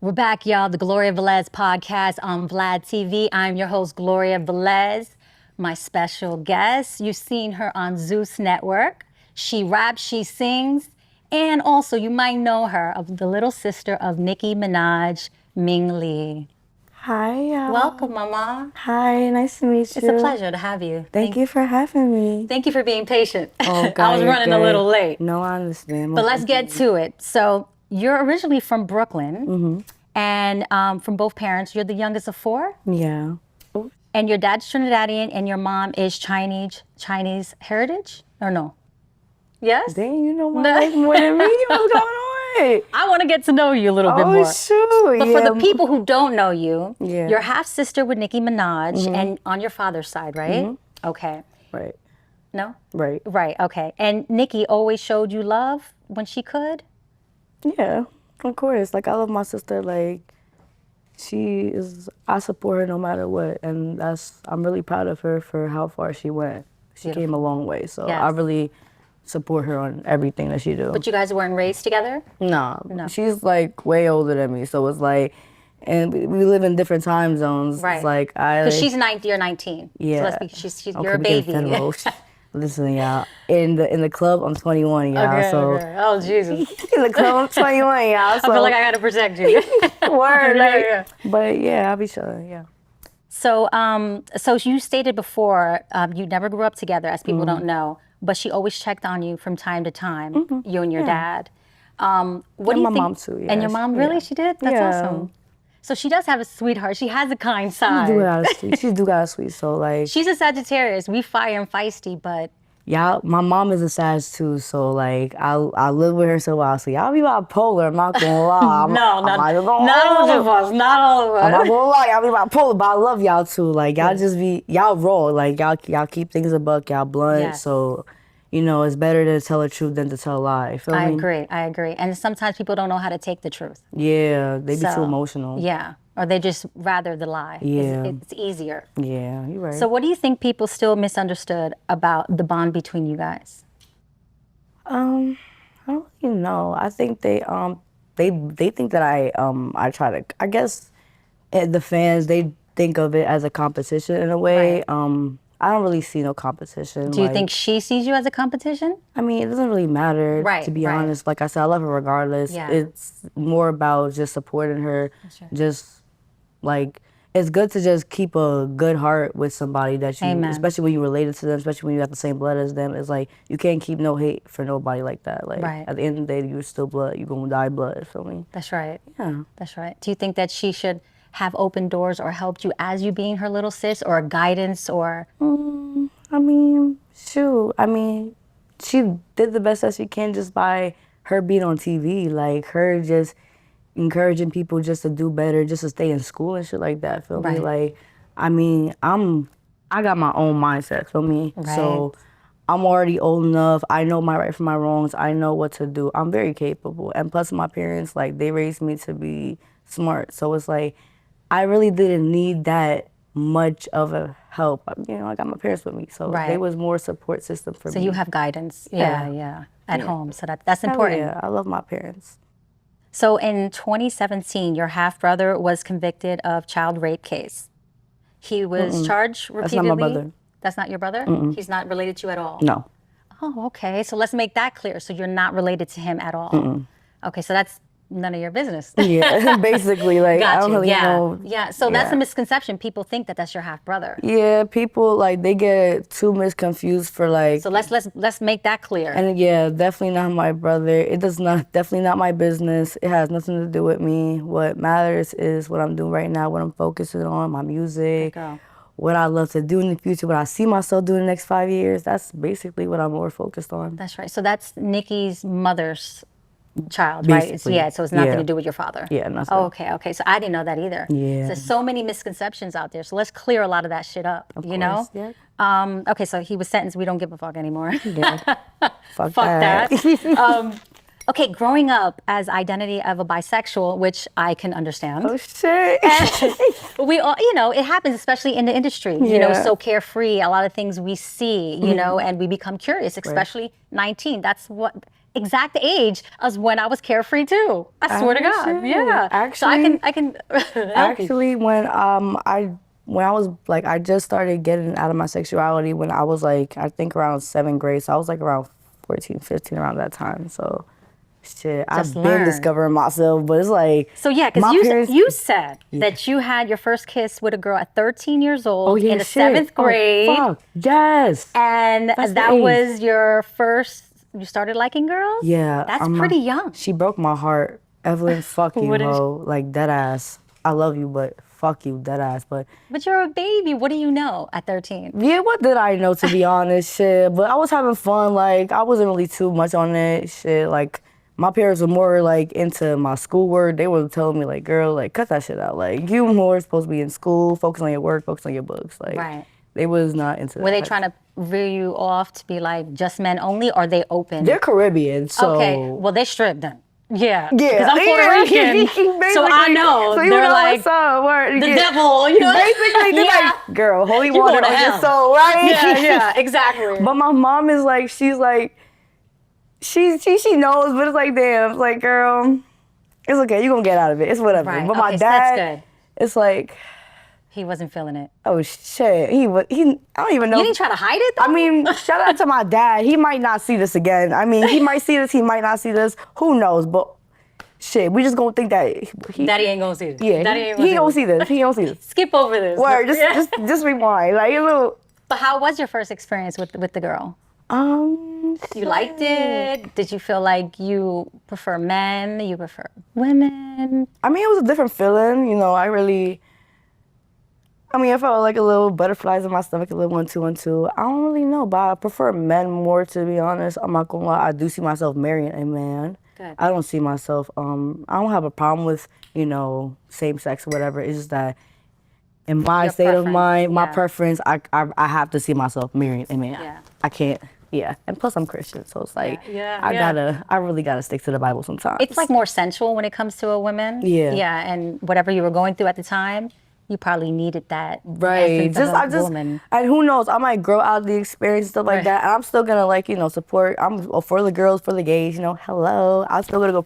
We're back, y'all. The Gloria Velez podcast on Vlad TV. I'm your host, Gloria Velez. My special guest, you've seen her on Zeus Network. She raps, she sings, and also you might know her of the little sister of Nicki Minaj, Ming Lee. Hi, y'all. Welcome, Mama. Hi, nice to meet you. It's a pleasure to have you. Thank you for having me. Thank you for being patient. Oh, God, I was running a little late. No, I understand. But let's get to it. So you're originally from Brooklyn, and from both parents. You're the youngest of four? Yeah. And your dad's Trinidadian and your mom is Chinese heritage? Or no? Yes? Dang, you know my life more than me. What's going on? I want to get to know you a little bit more. Oh, shoot. But for the people who don't know you, Yeah. you're half-sister with Nicki Minaj and on your father's side, right? Okay. Right. No? Right. Right, okay. And Nicki always showed you love when she could? Yeah, of course. Like, I love my sister. Like, I support her no matter what. And I'm really proud of her for how far she went. She Beautiful. came a long way. So Yes. I really support her on everything that she do. But you guys weren't raised together? No. No. She's like way older than me. So it's like, and we live in different time zones. Right. It's like Because she's 19, you're 19. Yeah. So let's be, she's Okay, you're a we get baby. federal. Listen, y'all. In the club, I'm 21, y'all. Okay, so okay. Oh, Jesus. in the club, I'm 21, y'all. So I feel like I got to protect you. word, Yeah, like, yeah. But yeah, I'll be sure. Yeah. So, so you stated before you never grew up together, as people don't know, but she always checked on you from time to time, you and your dad. What And do you my think? mom too. Yeah. And your mom, really? Yeah. She did? That's Yeah. awesome. So she does have a sweetheart. She has a kind She side. do got a sweet. She do got a sweet. So like, She's a Sagittarius. We fire and feisty, but y'all, my mom is a Sag too. So like, I live with her so while. So y'all be bipolar. I'm not gonna lie. not all of us. Not all of I'm not us. gonna lie, y'all be bipolar, but I love y'all too. Like y'all just be y'all raw. Like y'all keep things a buck. Y'all blunt. Yes. So, it's better to tell the truth than to tell a lie. Feel I me? agree. I agree. And sometimes people don't know how to take the truth. Yeah, they be too So, emotional. Yeah. Or they just rather the lie. Yeah. It's easier. Yeah, you're right. So what do you think people still misunderstood about the bond between you guys? I don't really know. I think they think that I try to. I guess the fans, they think of it as a competition in a way. Right. I don't really see no competition. Do you think she sees you as a competition? I mean, it doesn't really matter, Right, to be right. honest. Like I said, I love her regardless. Yeah. It's more about just supporting her. Sure. Just, like, it's good to just keep a good heart with somebody that you, Amen. especially when you're related to them, especially when you have the same blood as them. It's like, you can't keep no hate for nobody like that. Like, Right. at the end of the day, you're still blood. You're going to die blood, feel me? That's right. Yeah. That's right. Do you think that she should have opened doors or helped you as you being her little sis, or guidance, or? I mean, shoot. I mean, she did the best that she can just by her being on TV. Like, her just encouraging people just to do better, just to stay in school and shit like that, feel me? Right. Like, I mean, I got my own mindset, feel me? Right. So I'm already old enough. I know my right from my wrongs. I know what to do. I'm very capable. And plus my parents, like, they raised me to be smart. So it's like, I really didn't need that much of a help. I got my parents with me, so Right. they was more support system for me. So you have guidance, Yeah. at Yeah. home. So that's Hell important. yeah, I love my parents. So in 2017, your half brother was convicted of child rape case. He was charged That's repeatedly. not my brother. That's not your brother? He's not related to you at all? No. Oh, okay. So let's make that clear. So you're not related to him at all. Okay, so that's none of your business. Yeah, basically, like, Got I don't you. really know. Yeah. So that's Yeah. a misconception. People think that that's your half brother. Yeah, people, like, they get too misconfused for, like, So let's make that clear. and yeah, definitely not my brother. It does not, definitely not my business. It has nothing to do with me. What matters is what I'm doing right now, what I'm focusing on, my music, Girl. what I love to do in the future, what I see myself doing the next 5 years. That's basically what I'm more focused on. That's right. So that's Nicki's mother's child, right? Basically, So it's nothing yeah. to do with your father. Yeah, nothing. Oh, okay. So I didn't know that either. Yeah. There's so many misconceptions out there. So let's clear a lot of that shit up. Of you know? course, yeah. Okay. So he was sentenced. We don't give a fuck anymore. Yeah. Fuck Fuck that. that. Okay. Growing up as identity of a bisexual, which I can understand. Oh shit. We all, it happens, especially in the industry, Yeah. so carefree, a lot of things we see, and we become curious, especially 19. exact age as when I was carefree too. I swear to God. Actually, Yeah. So I can help you. actually, when I was like, I just started getting out of my sexuality when I was like, I think around 7th grade. So I was like around 14, 15 around that time. So shit, Just I've been learn. discovering myself, but it's like So yeah, because my parents. you said that you had your first kiss with a girl at 13 years Oh old yeah, in the shit. seventh Oh grade, fuck. Yes. and That's the that age. was your first. You started liking girls. Yeah. That's pretty young. She broke my heart. Evelyn, fuck you, What is? ho. Like dead ass. I love you, but fuck you, dead ass. But But you're a baby. What do you know at 13? yeah, what did I know to be honest? Shit. But I was having fun. Like I wasn't really too much on that shit. Like my parents were more like into my schoolwork. They were telling me like, girl, like cut that shit out. Like you more supposed to be in school, focus on your work, focus on your books. Like Right. they was not into Were that. they trying to veer you off to be like just men only, or they open? They're Caribbean, so Okay. Well, they stripped them. Yeah. yeah. Because I'm Puerto Rican, so I Basically, know so you they're know like what's up. Word. the Yeah. devil. You know. Basically, they're Yeah. like, girl, holy You water going to on your hell. soul, right? Yeah. Yeah. Exactly. But my mom is like, she's like, she knows, but it's like, damn, it's like, girl, it's okay, you gonna get out of it. It's whatever. Right. But my Okay, so that's dad, good. it's like, He wasn't feeling it. oh shit, he I don't even know. You didn't try to hide it though? I mean, shout out to my dad. He might not see this again. I mean, he might see this, he might not see this. Who knows? But shit, we just gonna think that Daddy ain't gonna see this. yeah, Daddy ain't he gonna don't see this. He don't see this. Skip over this. Word, Yeah. just rewind. Like a little. But how was your first experience with the girl? You liked it? Did you feel like you prefer men? You prefer women? I mean, it was a different feeling. You know, I felt like a little butterflies in my stomach, a little 1, 2, 1, 2. I don't really know, but I prefer men more, to be honest. I'm not gonna lie. I do see myself marrying a man. Good. I don't see myself. I don't have a problem with same sex or whatever. It's just that in my Your state of preference, mind, my yeah. preference, I have to see myself marrying a man. Yeah. I can't. Yeah, and plus I'm Christian, so it's like Yeah, I really gotta stick to the Bible sometimes. It's like more sensual when it comes to a woman. Yeah. Yeah, and whatever you were going through at the time, you probably needed that right, essence of a woman. and who knows, I might grow out of the experience, stuff like Right. that, and I'm still gonna support. I'm for the girls, for the gays. Hello, I'm still gonna go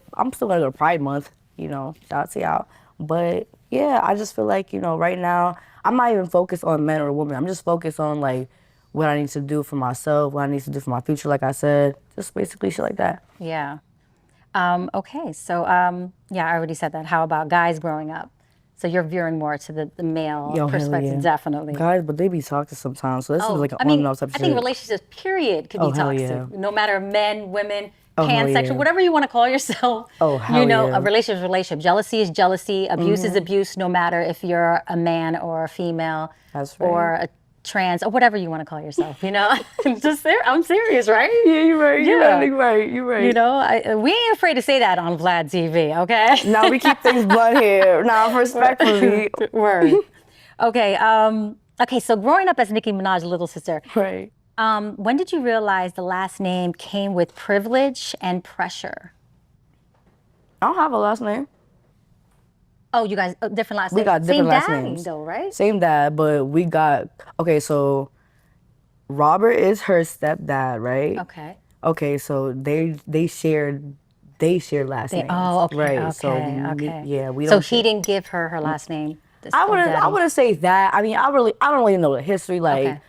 to Pride Month. Shout out to y'all. But yeah, I just feel like right now I'm not even focused on men or women. I'm just focused on like what I need to do for myself, what I need to do for my future. Like I said, just basically shit like that. Yeah. Okay, so yeah, I already said that. How about guys growing up? So you're veering more to the male Yo, hell perspective, yeah. definitely. Guys, but they be toxic sometimes. So this is like an I mean, on and off type of I think shit. relationships, period, could Oh, be hell toxic. yeah. No matter men, women, Oh, hell pansexual, yeah. whatever you want to call yourself. Oh, hell yeah. A relationship is a relationship. Jealousy is jealousy. Abuse is abuse, no matter if you're a man or a female. That's right. Or a trans, or whatever you want to call yourself, I'm serious, right? Yeah, you're right. Yeah. You're right. You're right. We ain't afraid to say that on Vlad TV, okay? Now we keep things blunt here. Now, respectfully. Word. Okay, okay, so growing up as Nicki Minaj's little sister, Right. when did you realize the last name came with privilege and pressure? I don't have a last name. Oh, you guys, different last We names? got different Same last dad, names. though, right? Same dad, but we got, okay, so Robert is her stepdad, right? Okay. Okay, so they shared last names. Oh, okay, Right. okay, So okay. yeah, we So don't. he didn't give her last name? the I stepdaddy? wouldn't say that. I mean, I don't really know the history. Like, Okay.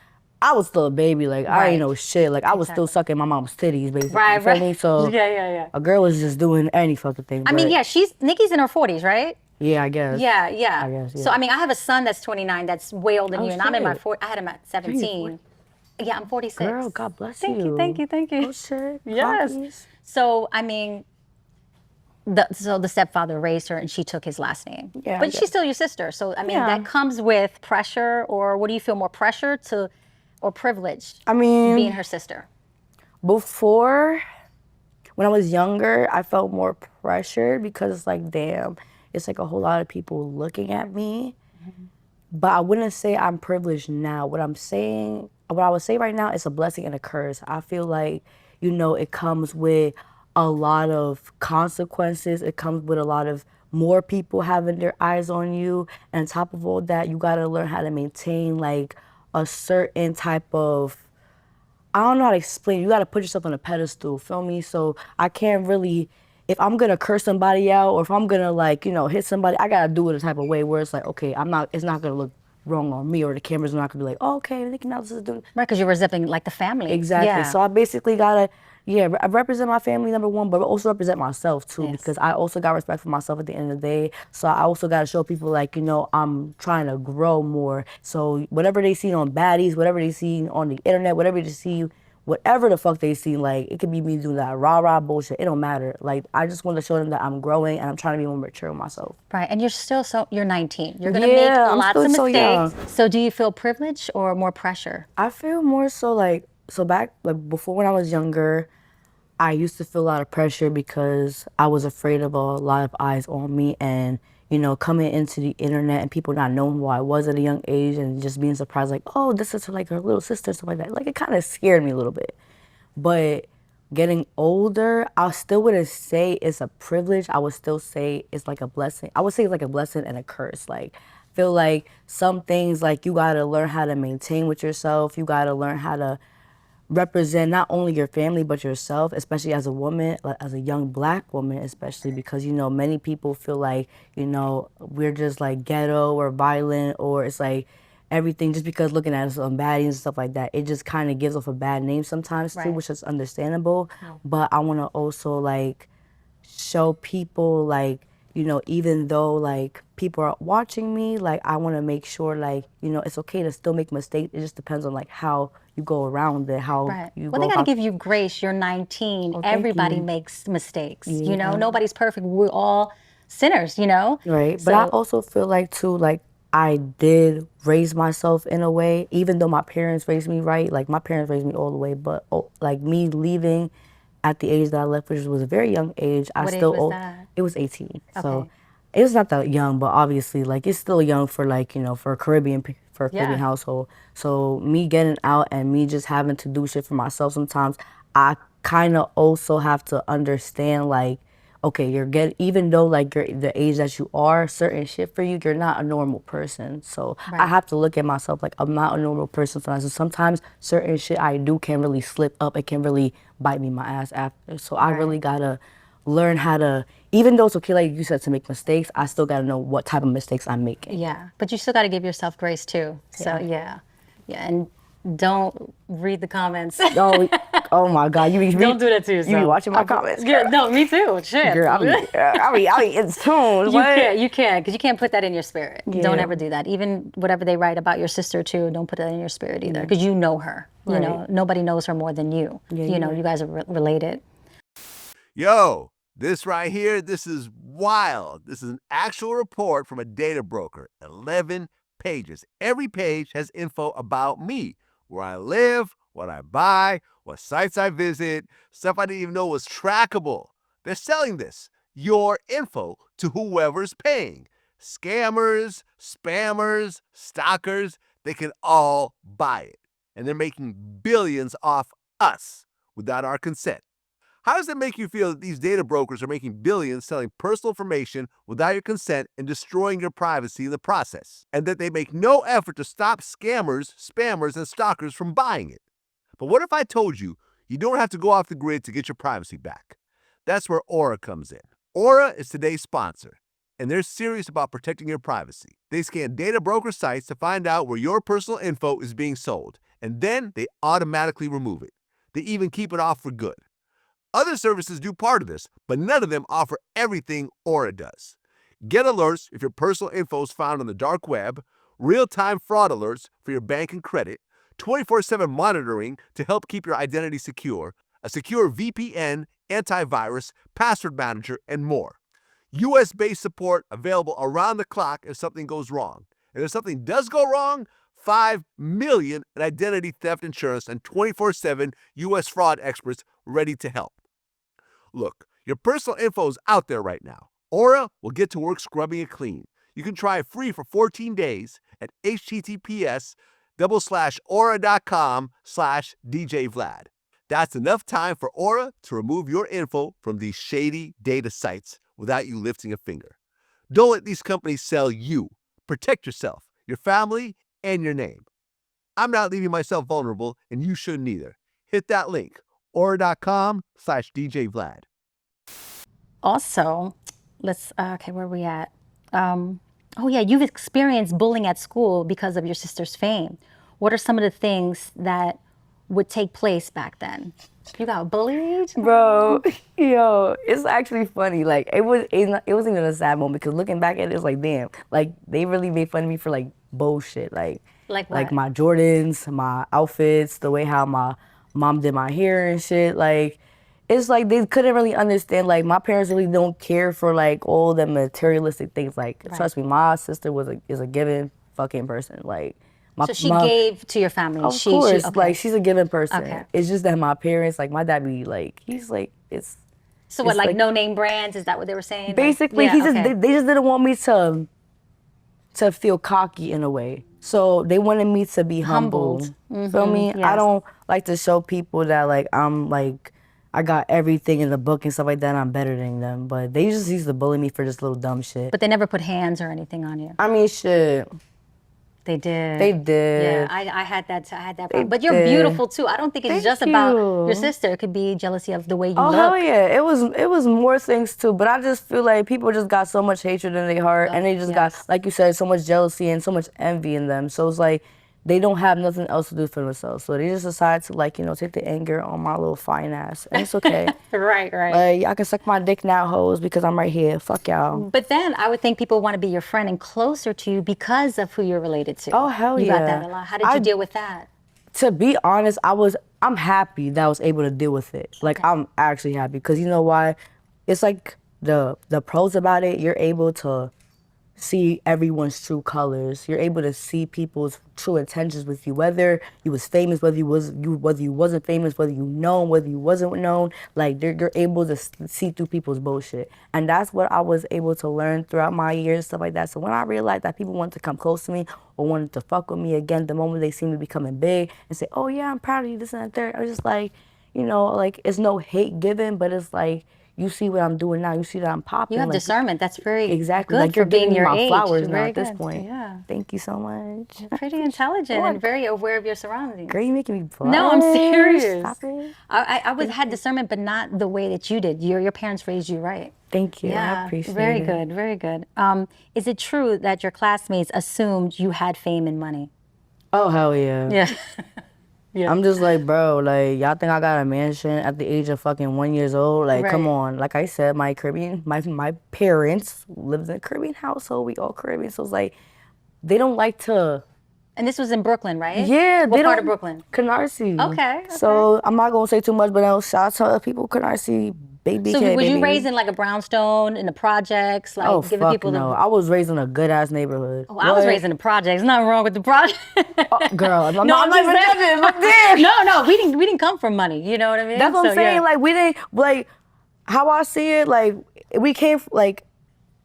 I was still a baby. Like, I Right. ain't know shit. Like, I was still sucking my mom's titties, basically. Right, You feel right. me? So Yeah. a girl was just doing any fucking thing. I mean, but yeah, Nikki's in her 40s, right? yeah, I guess. Yeah. I guess, yeah. So, I mean, I have a son that's 29 that's way older than you, and I'm in my shit. 40s. I had him at 17. Yeah, I'm 46. Girl, God bless Thank you. you. Oh shit. Yes. Clockies. So, I mean, so the stepfather raised her and she took his last name. Yeah, I But guess. she's still your sister. So, I mean, Yeah. that comes with pressure, or what do you feel more pressure or privilege I mean, being her sister? before, when I was younger, I felt more pressured because it's like, damn, it's like a whole lot of people looking at me. But I wouldn't say I'm privileged now. What I would say right now is a blessing and a curse. I feel like, it comes with a lot of consequences. It comes with a lot of more people having their eyes on you. And on top of all that, you gotta learn how to maintain like a certain type of I don't know how to explain. You got to put yourself on a pedestal, feel me? So I can't really, if I'm gonna curse somebody out or if I'm gonna like, hit somebody, I gotta do it a type of way where it's like, okay, it's not gonna look wrong on me or the camera's not gonna be like, oh, okay, they can now just do. Right, because you're representing like the family. Exactly. Yeah. So I basically gotta, yeah, I represent my family number one, but also represent myself too, Yes. because I also got respect for myself at the end of the day. So I also gotta show people like, I'm trying to grow more. So whatever they see on baddies, whatever they see on the internet, whatever they see, whatever the fuck they see, like it could be me doing that rah rah bullshit. It don't matter. Like I just want to show them that I'm growing and I'm trying to be more mature with myself. Right, and you're 19. You're gonna make Yeah, I'm lots still of so mistakes. young. So do you feel privilege or more pressure? I feel more so like so back like before when I was younger, I used to feel a lot of pressure because I was afraid of a lot of eyes on me and coming into the internet and people not knowing who I was at a young age and just being surprised like, oh, this is like her little sister, stuff like that. Like it kind of scared me a little bit. But getting older, I still wouldn't say it's a privilege. I would still say it's like a blessing. I would say it's like a blessing and a curse. Like, feel like some things like you gotta learn how to maintain with yourself. You gotta learn how to represent not only your family but yourself, especially as a woman, like as a young black woman, especially because many people feel like we're just like ghetto or violent or it's like everything just because looking at us on baddies and stuff like that. It just kind of gives off a bad name sometimes too, Right. which is understandable. But I want to also like show people like even though like people are watching me, like I want to make sure like it's okay to still make mistakes. It just depends on like how you go around it, how Right. you Well, they go got to about. give you grace. You're 19. Oh, thank Everybody you. makes mistakes. Yeah. Nobody's perfect. We're all sinners. Right. But I So, also feel like too, like I did raise myself in a way, even though my parents raised me right, like my parents raised me all the way, but like me leaving at the age that I left, which was a very young age, I what age still, was that? it was 18. So Okay. it was not that young, but obviously like it's still young for like, for a for a Caribbean Yeah. household. So me getting out and me just having to do shit for myself sometimes, I kind of also have to understand like, okay, you're getting, even though like you're the age that you are, certain shit for you, you're not a normal person. So I Right. have to look at myself like I'm not a normal person sometimes. So sometimes certain shit I do can really slip up. It can really bite me in my ass after. So I really Right. gotta learn how to, even though it's okay, like you said, to make mistakes, I still gotta know what type of mistakes I'm making. Yeah. But you still got to give yourself grace too. So, Yeah. yeah. Yeah. And don't read the comments. Oh, oh my God, Don't do that to you be yourself. watching my comments, Yeah, girl. no, me too. Shit. Girl, I be in tune. You What? can't, because you can't put that in your spirit. Don't Yeah. ever do that. Even whatever they write about your sister too, don't put that in your spirit either, because you know her. Right. Nobody knows her more than you. Yeah, you're right. You guys are related. Yo, this right here, this is wild. This is an actual report from a data broker. 11 pages. Every page has info about me, where I live, what I buy, what sites I visit, stuff I didn't even know was trackable. They're selling this, your info, to whoever's paying. Scammers, spammers, stalkers, they can all buy it. And they're making billions off us without our consent. How does it make you feel that these data brokers are making billions selling personal information without your consent and destroying your privacy in the process? And that they make no effort to stop scammers, spammers, and stalkers from buying it? But what if I told you you don't have to go off the grid to get your privacy back? That's where Aura comes in. Aura is today's sponsor, and they're serious about protecting your privacy. They scan data broker sites to find out where your personal info is being sold, and then they automatically remove it. They even keep it off for good. Other services do part of this, but none of them offer everything Aura does. Get alerts if your personal info is found on the dark web, real-time fraud alerts for your bank and credit, 24/7 monitoring to help keep your identity secure, a secure VPN, antivirus, password manager, and more. US-based support available around the clock if something goes wrong. And if something does go wrong, $5 million in identity theft insurance and 24/7 US fraud experts ready to help. Look, your personal info is out there right now. Aura will get to work scrubbing it clean. You can try it free for 14 days at https://aura.com/DJVlad. That's enough time for Aura to remove your info from these shady data sites without you lifting a finger. Don't let these companies sell you. Protect yourself, your family, and your name. I'm not leaving myself vulnerable, and you shouldn't either. hit that link, aura.com/DJ Vlad. Also, okay, where are we at? Oh yeah, you've experienced bullying at school because of your sister's fame. What are some of the things that would take place back then? You got bullied? Bro, yo, it's actually funny. Like it wasn't even a sad moment because looking back at it, it's like damn, like they really made fun of me for like bullshit, Like what? like my Jordans, my outfits, the way how my mom did my hair and shit. Like it's like they couldn't really understand. Like my parents really don't care for like all the materialistic things. Like trust me, my sister is a given fucking person. Like So she gave to your family. of course, okay. like she's a given person. Okay. It's just that my parents, like my dad, be like, he's like, it's. So what, it's like no name brands? Is that what they were saying? Basically, like, yeah, they just didn't want me to feel cocky in a way. So they wanted me to be humble. Feel me? I yes. don't like to show people that like I'm like I got everything in the book and stuff like that. And I'm better than them, but they just used to bully me for just little dumb shit. But they never put hands or anything on you. I mean, shit. They did. They did. Yeah, I had that. I had that problem. But you're beautiful too. I don't think it's Thank just about you. your sister. It could be jealousy of the way you Oh look. hell yeah! It was more things too, but I just feel like people just got so much hatred in their heart, and they just got, like you said, so much jealousy and so much envy in them. So it's like they don't have nothing else to do for themselves, so they just decide to like take the anger on my little fine ass, and it's okay. Right. Like y'all can suck my dick now, hoes, because I'm right here. Fuck y'all. But then I would think people want to be your friend and closer to you because of who you're related to. Oh hell you yeah! You got that a lot. How did you deal with that? To be honest, I'm happy that I was able to deal with it. Like I'm actually happy because you know why? It's like the pros about it. You're able to see everyone's true colors. You're able to see people's true intentions with you, whether you was famous, whether you wasn't famous, whether you known, whether you wasn't known. Like you're able to see through people's bullshit, and that's what I was able to learn throughout my years and stuff like that. So when I realized that people wanted to come close to me or wanted to fuck with me again, the moment they see me becoming big and say, "Oh yeah, I'm proud of you," this and that, third, I was just like, like it's no hate given, but it's like. You see what I'm doing now. You see that I'm popping. You have like, discernment. That's very exactly. good Like you're for being giving me your my age. flowers now Very at this good. point. Yeah. Thank you so much. You're pretty intelligent and very aware of your surroundings. Girl, you making me blush. No, I'm serious. Stop it. I had discernment, but not the way that you did. Your parents raised you right. Thank you. Yeah, I appreciate very it. good, very good. Is it true that your classmates assumed you had fame and money? Oh hell yeah. Yeah. Yeah. I'm just like, bro, like y'all think I got a mansion at the age of fucking 1 year old? Like, come on. Like I said, my parents lived in a Caribbean household. We all Caribbean, so it's like they don't like to. And this was in Brooklyn, right? Yeah. What part of Brooklyn? Canarsie. Okay. So I'm not gonna say too much, but shout out to people Canarsie. Baby So K, was you baby. raised in like a brownstone in the projects, like Oh giving fuck people no! the? I was raised in a good ass neighborhood. Oh, I was raised in the projects. Nothing wrong with the projects. Oh, girl, I'm No, not I'm even just judging. Look there. No, we didn't come from money. You know what I mean? That's what I'm saying. Yeah. Like we didn't like how I see it. Like we came like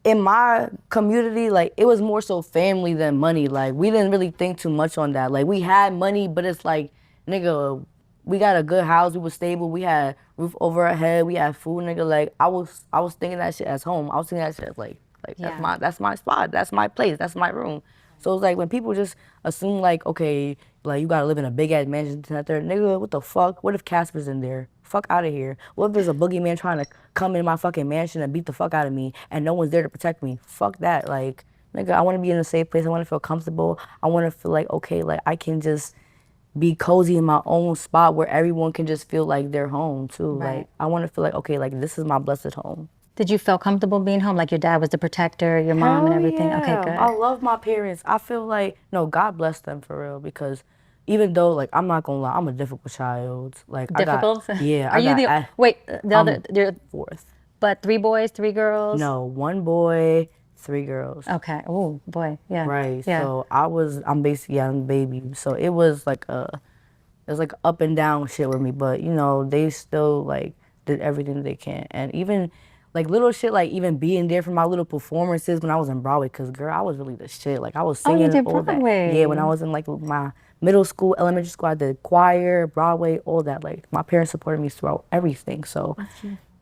in my community. Like it was more so family than money. Like we didn't really think too much on that. Like we had money, but it's like nigga, we got a good house. We were stable. We had roof over our head. We had food, nigga. Like I was thinking that shit as home. I was thinking that shit as like that's my spot. That's my place. That's my room. So it's like when people just assume like, okay, like you gotta live in a big ass mansion, nigga, what the fuck? What if Casper's in there? Fuck out of here. What if there's a boogeyman trying to come in my fucking mansion and beat the fuck out of me and no one's there to protect me? Fuck that. Like, nigga, I wanna be in a safe place. I wanna feel comfortable. I wanna feel like, okay, like I can just be cozy in my own spot where everyone can just feel like they're home too. Right. Like I wanna feel like, okay, like this is my blessed home. Did you feel comfortable being home? Like your dad was the protector, your mom and everything? Yeah. Okay, good. I love my parents. I feel like, no, God bless them for real because even though, like, I'm not gonna lie, I'm a difficult child. Like, Difficult? Yeah. Are you the, wait, the other, you're fourth. But 3 boys, 3 girls? No, 1 boy, 3 girls. Okay. Oh, boy. Yeah. Right. Yeah. So I'm basically, I'm the baby. So it was like up and down shit with me, but they still like did everything they can. And even like little shit, like even being there for my little performances when I was in Broadway, cause girl, I was really the shit. Like I was singing you did all Broadway. that. Yeah, when I was in like my middle school, elementary school, I did choir, Broadway, all that. Like my parents supported me throughout everything. So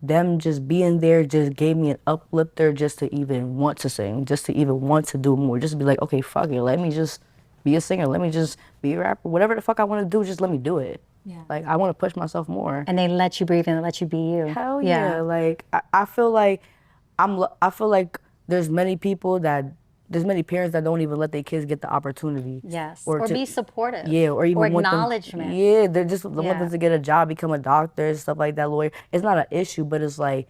them just being there just gave me an uplifter just to even want to sing, just to even want to do more, just to be like, okay, fuck it, let me just be a singer, let me just be a rapper, whatever the fuck I want to do, just let me do it. Yeah. Like, I want to push myself more. And they let you breathe and they let you be you. Hell yeah. Like, I feel like I feel like there's many parents that don't even let their kids get the opportunity. Yes. Or be supportive. Yeah, or even or want them. acknowledgement. Yeah, they just want Yeah. them to get a job, become a doctor, stuff like that, lawyer. It's not an issue, but it's like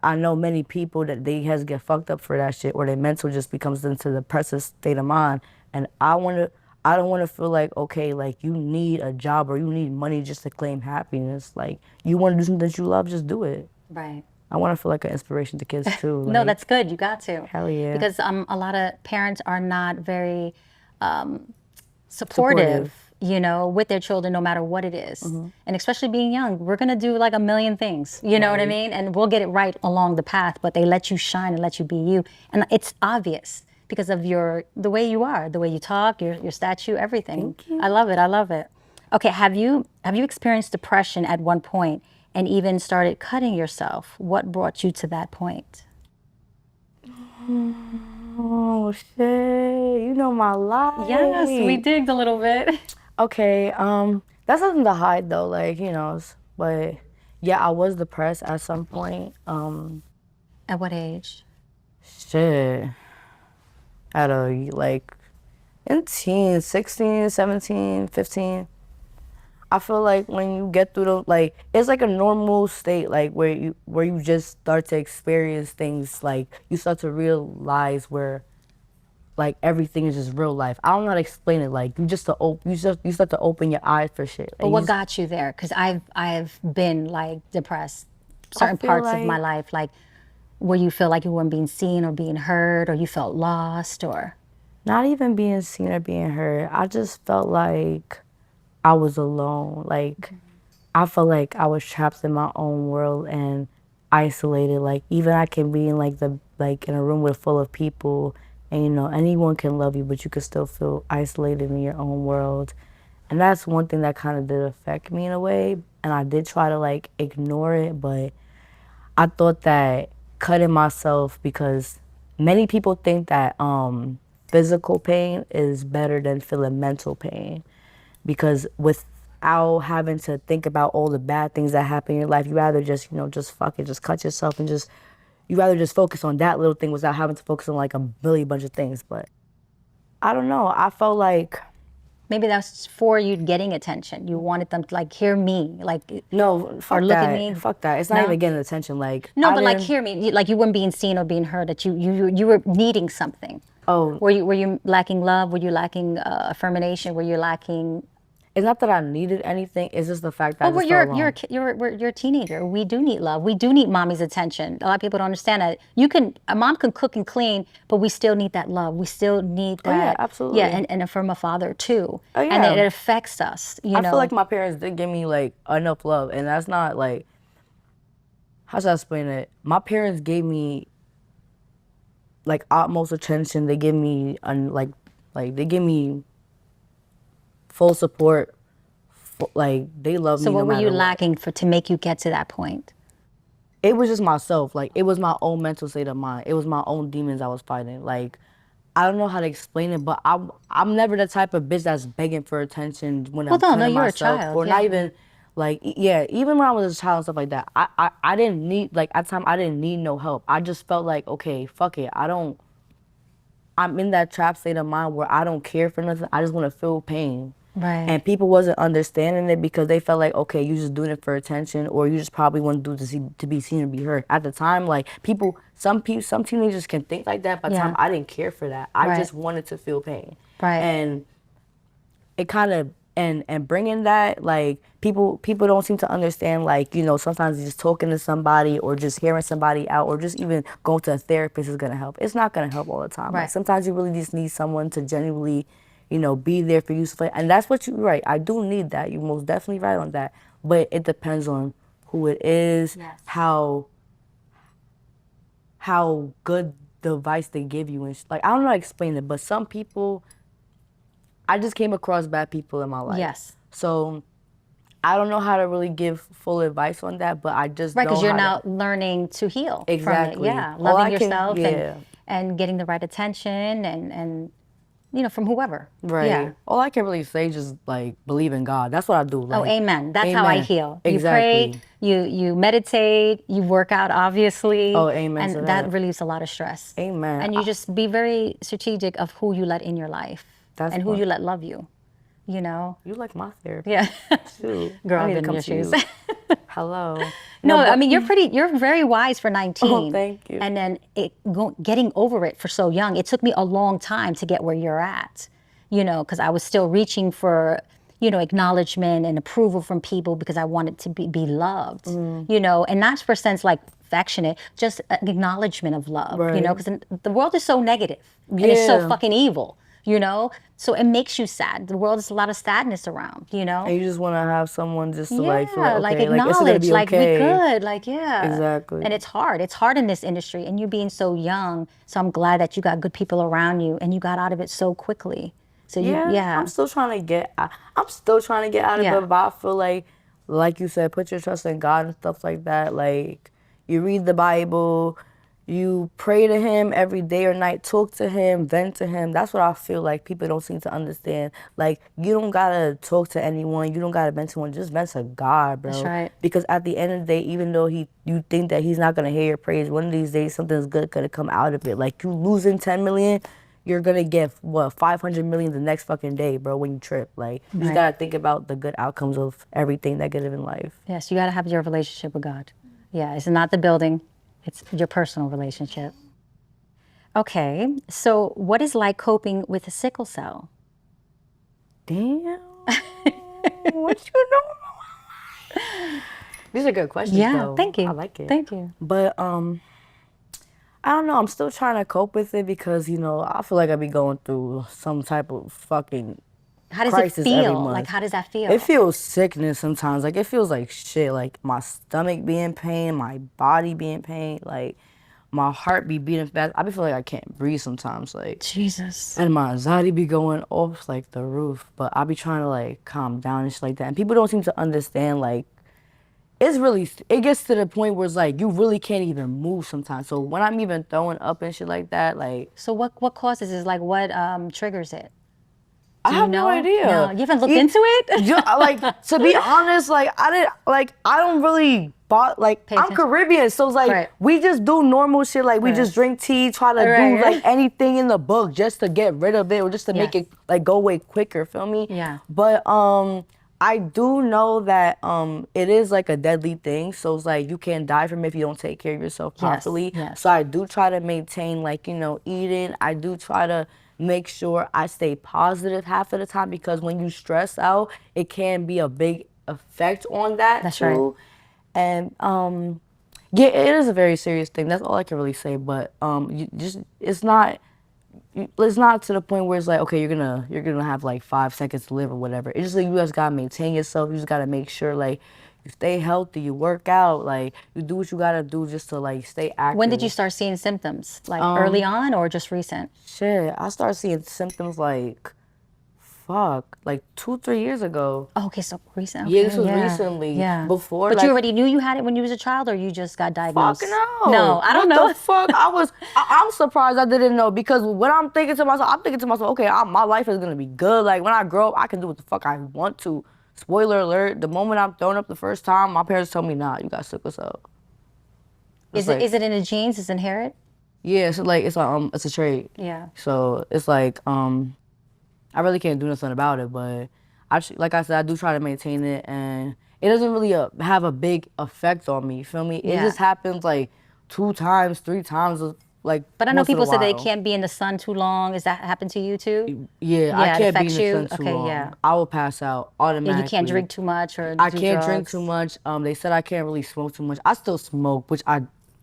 I know many people that they has get fucked up for that shit, or their mental just becomes into the depressive state of mind. And I don't want to feel like, okay, like you need a job or you need money just to claim happiness. Like, you want to do something that you love, just do it. Right. I want to feel like an inspiration to kids too. No, Like, that's good. You got to. Hell yeah. Because a lot of parents are not very supportive, you know, with their children, no matter what it is. And especially being young, we're going to do like a million things, you know what I mean? And we'll get it right along the path, but they let you shine and let you be you. And it's obvious because of the way you are, the way you talk, your statue, everything. Thank you. I love it. I love it. Okay, have you experienced depression at one point and even started cutting yourself? What brought you to that point? Oh shit, you know my life. Yes, we digged a little bit. Okay, that's nothing to hide though, like, but yeah, I was depressed at some point. At what age? Shit. At like in teens, 16, 17, 15. I feel like when you get through like, it's like a normal state, like where you just start to experience things, like you start to realize where like everything is just real life. I don't know how to explain it. Like you start to open your eyes for shit. But what got you there? Because I've been like depressed certain feel parts of my like- life, like where you feel like you weren't being seen or being heard, or you felt lost, or Not even being seen or being heard. I just felt like I was alone. Like I felt like I was trapped in my own world and isolated. Like even I can be in in a room with full of people, and anyone can love you, but you could still feel isolated in your own world. And that's one thing that kind of did affect me in a way. And I did try to like ignore it, but I thought that cutting myself, because many people think that physical pain is better than feeling mental pain, because without having to think about all the bad things that happen in your life, you rather just just fuck it, just cut yourself, and you rather just focus on that little thing without having to focus on like a million bunch of things. But I don't know, I felt like maybe that's for you getting attention. You wanted them to like hear me, like no, fuck look that. at me. Fuck that. It's not No? even getting attention. Like no, I but like didn't- hear me, like you weren't being seen or being heard. That you were needing something. Oh, Were you lacking love? Were you lacking affirmation? Were you lacking? it's not that I needed anything. It's just the fact that I Well, just felt alone. you're a teenager. We do need love. We do need mommy's attention. A lot of people don't understand that. A mom can cook and clean, but we still need that love. We still need that. yeah, absolutely. Yeah, and from a father too. Oh, And yeah. it affects us. You know. I feel like my parents did give me like enough love, and that's not like, how should I explain it? My parents gave me like utmost attention. They give me they give me full support. Like they love So me. what no were you matter what. lacking to make you get to that point? It was just myself. Like it was my own mental state of mind. It was my own demons I was fighting. Like I don't know how to explain it, but I'm never the type of bitch that's begging for attention when I'm no, cutting you're a myself, child, or yeah. not even like even when I was a child and stuff like that. I didn't need, like at the time I didn't need no help. I just felt like, okay, fuck it. I'm in that trap state of mind where I don't care for nothing. I just want to feel pain. Right. And people wasn't understanding it because they felt like, okay, you just doing it for attention, or you just probably want to do it to be seen or be heard. At the time, like some teenagers can think like that. By the Yeah. time I didn't care for that. I Right. just wanted to feel pain. Right. And it kind of and bringing that, like people don't seem to understand, like sometimes just talking to somebody or just hearing somebody out or just even going to a therapist is gonna help. It's not gonna help all the time. Right. Like sometimes you really just need someone to genuinely be there for you. And that's what you're right. I do need that. You're most definitely right on that. But it depends on who it is, Yes. how good the advice they give you, and like I don't know how to explain it. But some people, I just came across bad people in my life. Yes. So I don't know how to really give full advice on that, but I just Right, know because you're how now to, learning to heal from Exactly. it. Yeah, All I loving can- yourself yeah. and getting the right attention and from whoever. Right. Yeah. All I can really say is just like believe in God. That's what I do. Like, Oh, amen. That's how I amen. heal. Exactly. You pray, you meditate, you work out, obviously. Oh, amen to And that. relieves a lot of stress. Amen. And you just be very strategic of who you let in your life That's and who what- you let love you. You like my therapy. Yeah. Shoot. Girl, I I've need to been in come your to shoes. you. Hello. No, I but- mean, you're very wise for 19. Oh, thank you. And then getting over it for so young, it took me a long time to get where you're at, because I was still reaching for, acknowledgement and approval from people because I wanted to be loved, and not for sense like affectionate, just acknowledgement of love, Right. because the world is so negative and it's so Yeah. fucking evil, so it makes you sad. The world is a lot of sadness around, And you just want to have someone just to like feel yeah, like, okay, acknowledge, it's gonna be like okay. we good, like yeah. Exactly. And it's hard. It's hard in this industry, and you being so young. So I'm glad that you got good people around you, and you got out of it so quickly. So Yeah, I'm still trying to get. I'm still trying to get out of Yeah. it, but I feel like you said, put your trust in God and stuff like that. Like you read the Bible, you pray to Him every day or night, talk to Him, vent to Him. That's what I feel like people don't seem to understand. Like you don't gotta talk to anyone, you don't gotta vent to anyone. Just vent to God, bro. That's right. Because at the end of the day, even though you think that He's not gonna hear your praise, one of these days something's good gonna come out of it. Like you losing 10 million. You're gonna get 500 million the next fucking day, bro, when you trip. Like, you just Right. gotta think about the good outcomes of everything that good in life. Yes, you got to have your relationship with God. Yeah, it's not the building; it's your personal relationship. Okay, so what is like coping with a sickle cell? Damn. What you know? These are good questions, Yeah, though. thank you. I like it. Thank you. But, I don't know. I'm still trying to cope with it because, I feel like I be going through some type of fucking How does crisis it every feel? month. Like, how does that feel? It feels sickness sometimes. Like, it feels like shit. Like, my stomach be in pain, my body be in pain, like, my heart be beating fast. I be feeling like I can't breathe sometimes, like, Jesus. and my anxiety be going off, like, the roof. But I be trying to, like, calm down and shit like that. And people don't seem to understand, like, it gets to the point where it's like, you really can't even move sometimes. So when I'm even throwing up and shit like that, like, So what causes it? Like what triggers it? I have know? no idea. No, you haven't looked into it? Like, to be honest, like I don't really like Pay I'm attention. Caribbean, so it's like Right. we just do normal shit. Like we Right. just drink tea, try to Right. do like anything in the book just to get rid of it or just to make Yes. it like go away quicker. Feel me? Yeah. But I do know that it is like a deadly thing. So it's like you can die from it if you don't take care of yourself properly. yes. So I do try to maintain like, eating. I do try to make sure I stay positive half of the time because when you stress out, it can be a big effect on that That's too. right. And yeah, it is a very serious thing. That's all I can really say. But it's not to the point where it's like, okay, you're gonna have like 5 seconds to live or whatever. It's just like you guys gotta maintain yourself. You just gotta make sure like you stay healthy, you work out, like you do what you gotta do just to like stay active. When did you start seeing symptoms? Like early on or just recent? Shit, I started seeing symptoms like 2-3 years ago. Oh, okay, so recent. Yeah, Okay, this was recently. Yeah. Before, But like, you already knew you had it when you was a child, or you just got diagnosed? Fuck no. No, I don't know. What the fuck? I'm surprised I didn't know because when I'm thinking to myself, okay, my life is gonna be good. Like when I grow up, I can do what the fuck I want to. Spoiler alert: the moment I'm throwing up the first time, my parents told me, "Nah, you got sickle cell." Is it in the genes? Is it inherent? Yeah, so like it's a trait. Yeah. So it's like I really can't do nothing about it, but like I said, I do try to maintain it, and it doesn't really have a big effect on me. You feel me? It Yeah. just happens like 2 times, 3 times, like. But I know once in a people say they while. can't be in the sun too long. Is that happen to you too? Yeah, Yeah, I it can't be in affects the you? sun too Okay, long. yeah. I will pass out Yeah, automatically. you can't drink too much or I do can't drugs. drink too much. They said I can't really smoke too much. I still smoke,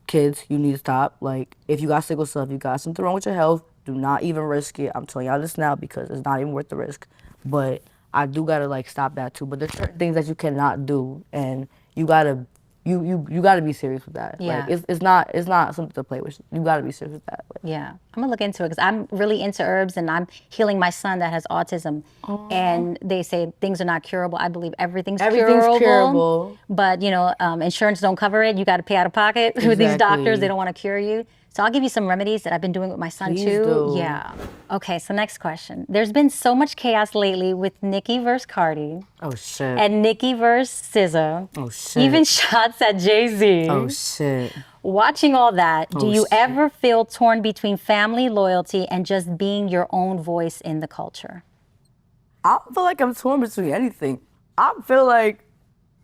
kids, you need to stop. Like, if you got sickle cell, if you got something wrong with your health, do not even risk it. I'm telling y'all this now because it's not even worth the risk. But I do gotta like stop that too. But there's certain things that you cannot do, and you gotta be serious with that. Yeah. Like, it's not something to play with. You gotta be serious with that. Like, Yeah, I'm gonna look into it because I'm really into herbs and I'm healing my son that has autism. And they say things are not curable. I believe everything's curable. But insurance don't cover it. You got to pay out of pocket with these Exactly. doctors. They don't want to cure you. So I'll give you some remedies that I've been doing with my son Please too. do. Yeah. Okay, so next question. There's been so much chaos lately with Nicki versus Cardi Oh shit. and Nicki versus SZA. Oh shit. Even shots at Jay-Z. Oh shit. Watching all that, do Oh, you shit. ever feel torn between family loyalty and just being your own voice in the culture? I don't feel like I'm torn between anything. I feel like,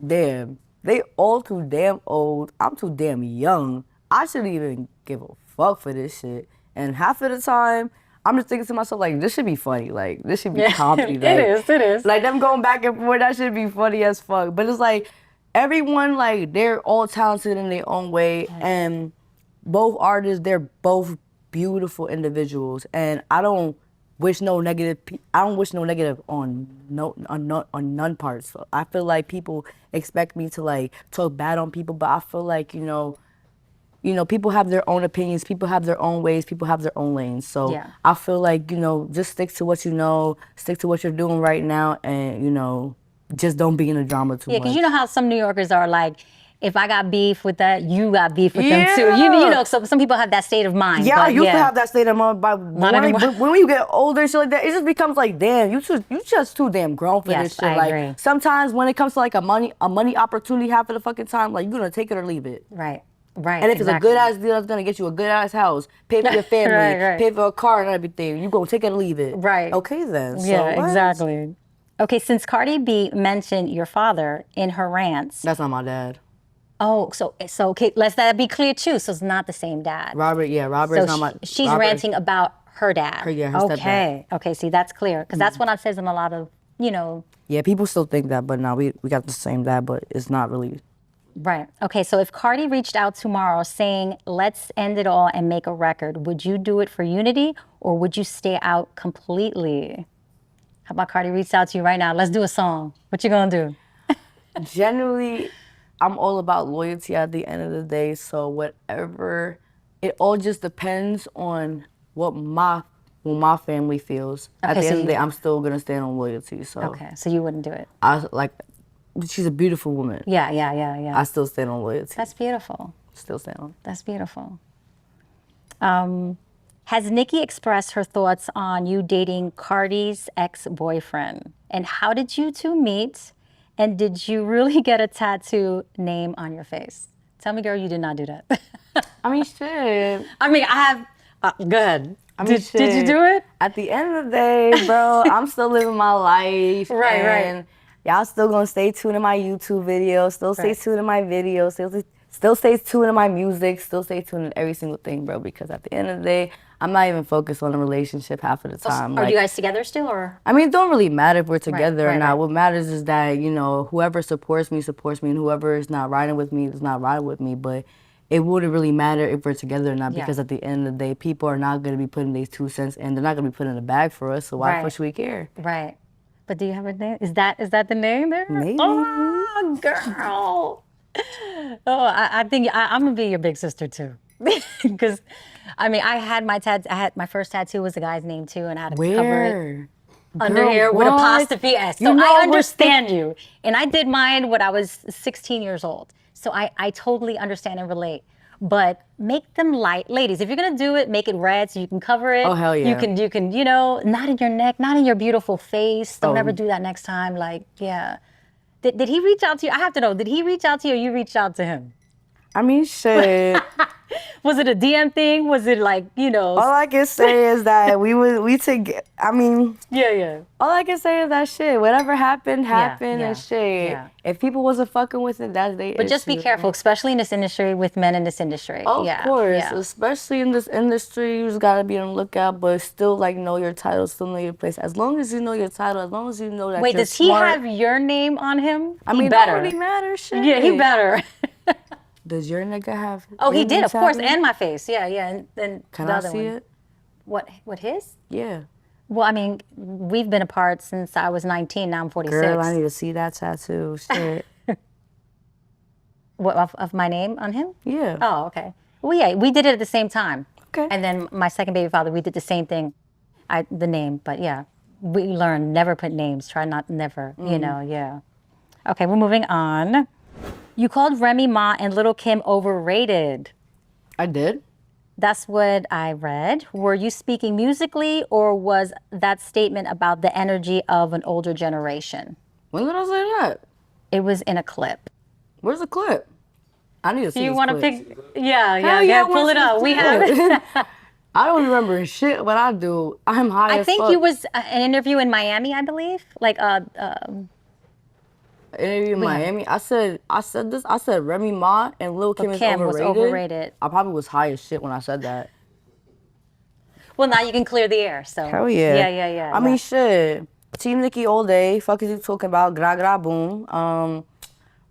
damn, they all too damn old. I'm too damn young. I shouldn't even give a fuck for this shit. And half of the time, I'm just thinking to myself, like, this should be funny. Like, this should be comedy. It is. Like, them going back and forth, that should be funny as fuck. But it's like, everyone, like, they're all talented in their own way. And both artists, they're both beautiful individuals. And I don't wish no negative. I don't wish no negative on none parts. So I feel like people expect me to like talk bad on people, but I feel like people have their own opinions, people have their own ways, people have their own lanes. So Yeah. I feel like just stick to what you know, stick to what you're doing right now, and just don't be in the drama too Yeah, much. because you know how some New Yorkers are like, if I got beef with that, you got beef with them too. Yeah. So some people have that state of mind. Yeah, but I used to have that state of mind, but anymore. when you get older and shit like that, it just becomes like, damn, you just too damn grown for Yes, this shit. I Like agree. sometimes when it comes to like a money opportunity half of the fucking time, like you're gonna take it or leave it. Right. And if it's a good ass deal that's gonna get you a good ass house, pay for your family, Right. pay for a car and everything, you gonna take it or leave it. Right. Okay then. So Yeah, what? exactly. Okay, since Cardi B mentioned your father in her rants. That's not my dad. Oh, so okay, let's that be clear too. So it's not the same dad. Robert's So not my. she's Robert- ranting about her dad. her stepdad. Okay, see that's clear because that's what it says in a lot of Yeah, people still think that, but no, we got the same dad, but it's not really. Right. Okay, so if Cardi reached out tomorrow saying, let's end it all and make a record, would you do it for unity or would you stay out completely? How about Cardi reached out to you right now? Let's do a song. What you gonna do? Generally, I'm all about loyalty at the end of the day. So whatever, it all just depends on what my family feels. At Okay, the so end of the you- day, I'm still gonna stand on loyalty. So Okay, so you wouldn't do it. she's a beautiful woman. Yeah. I still stand on loyalty. That's beautiful. Still stand on. That's beautiful. Has Nicki expressed her thoughts on you dating Cardi's ex-boyfriend? And how did you two meet? And did you really get a tattoo name on your face? Tell me, girl, you did not do that. I mean, shit. I mean, I have. Go ahead. I mean, Did you do it? At the end of the day, bro, I'm still living my life. Right. And y'all still gonna stay tuned in my YouTube videos, still stay Right. tuned in my videos, still stay tuned in my music, still stay tuned in every single thing, bro, because at the end of the day, I'm not even focused on the relationship half of the time. Are you guys together still, or? I mean, it don't really matter if we're together or right, not. right. What matters is that, whoever supports me, and whoever is not riding with me is not riding with me. But it wouldn't really matter if we're together or not Yeah. because at the end of the day, people are not going to be putting these 2 cents in. They're not going to be putting in a bag for us, so why Right. the fuck should we care? Right. But do you have a name? Is that the name there? Maybe. Oh, girl. Oh, I think I'm gonna be your big sister too. Because, I mean, I had my first tattoo was a guy's name too, and I had to cover it Where? under Girl, here with what? apostrophe S. So You know I what's understand you. And I did mine when I was 16 years old. So I totally understand and relate. But make them light. Ladies, if you're gonna do it, make it red so you can cover it. Oh, hell yeah. You can, not in your neck, not in your beautiful face. Don't Oh. ever do that next time. Like, yeah. Did he reach out to you? I have to know, did he reach out to you or you reached out to him? I mean, shit. Was it a DM thing? Was it like, All I can say is that I mean, Yeah. all I can say is that shit, whatever happened, yeah, and shit. yeah. If people wasn't fucking with it, that's their But just be issue. careful, especially in this industry with men in this industry. Of yeah, course, yeah. especially in this industry, you just gotta be on the lookout, but still like know your title, still know your place. As long as you know your title, as long as you know that Wait, you're does he smart, have your name on him? I He mean, better. it don't really matter, shit. Yeah, he better. Does your nigga have? Oh, he your did, name of course, tattooed? and my face. Yeah. And then Can the I other see one. it? What his? Yeah. Well, I mean, we've been apart since I was 19. Now I'm 46. Girl, I need to see that tattoo. Shit. What of my name on him? Yeah. Oh, okay. Well, yeah, we did it at the same time. Okay. And then my second baby father, we did the same thing. The name, but yeah, we learned never put names. Try not never. Yeah. Okay, we're moving on. You called Remy Ma and Little Kim overrated. I did. That's what I read. Were you speaking musically, or was that statement about the energy of an older generation? When did I say that? It was in a clip. Where's the clip? I need to see Do you this want to clip. pick? Yeah, Hell yeah, I pull wanna it see this up. We clip. have it. I don't remember shit what I do. I'm high I as think fuck. you was an interview in Miami, I believe. Like, Interview in Miami. I said this. I said Remy Ma and Lil Kim is Kim was overrated. overrated. I probably was high as shit when I said that. Well, now you can clear the air. So Hell yeah. yeah. I mean, shit. Team Nicki all day. Fuck is you talking about? Gra gra boom.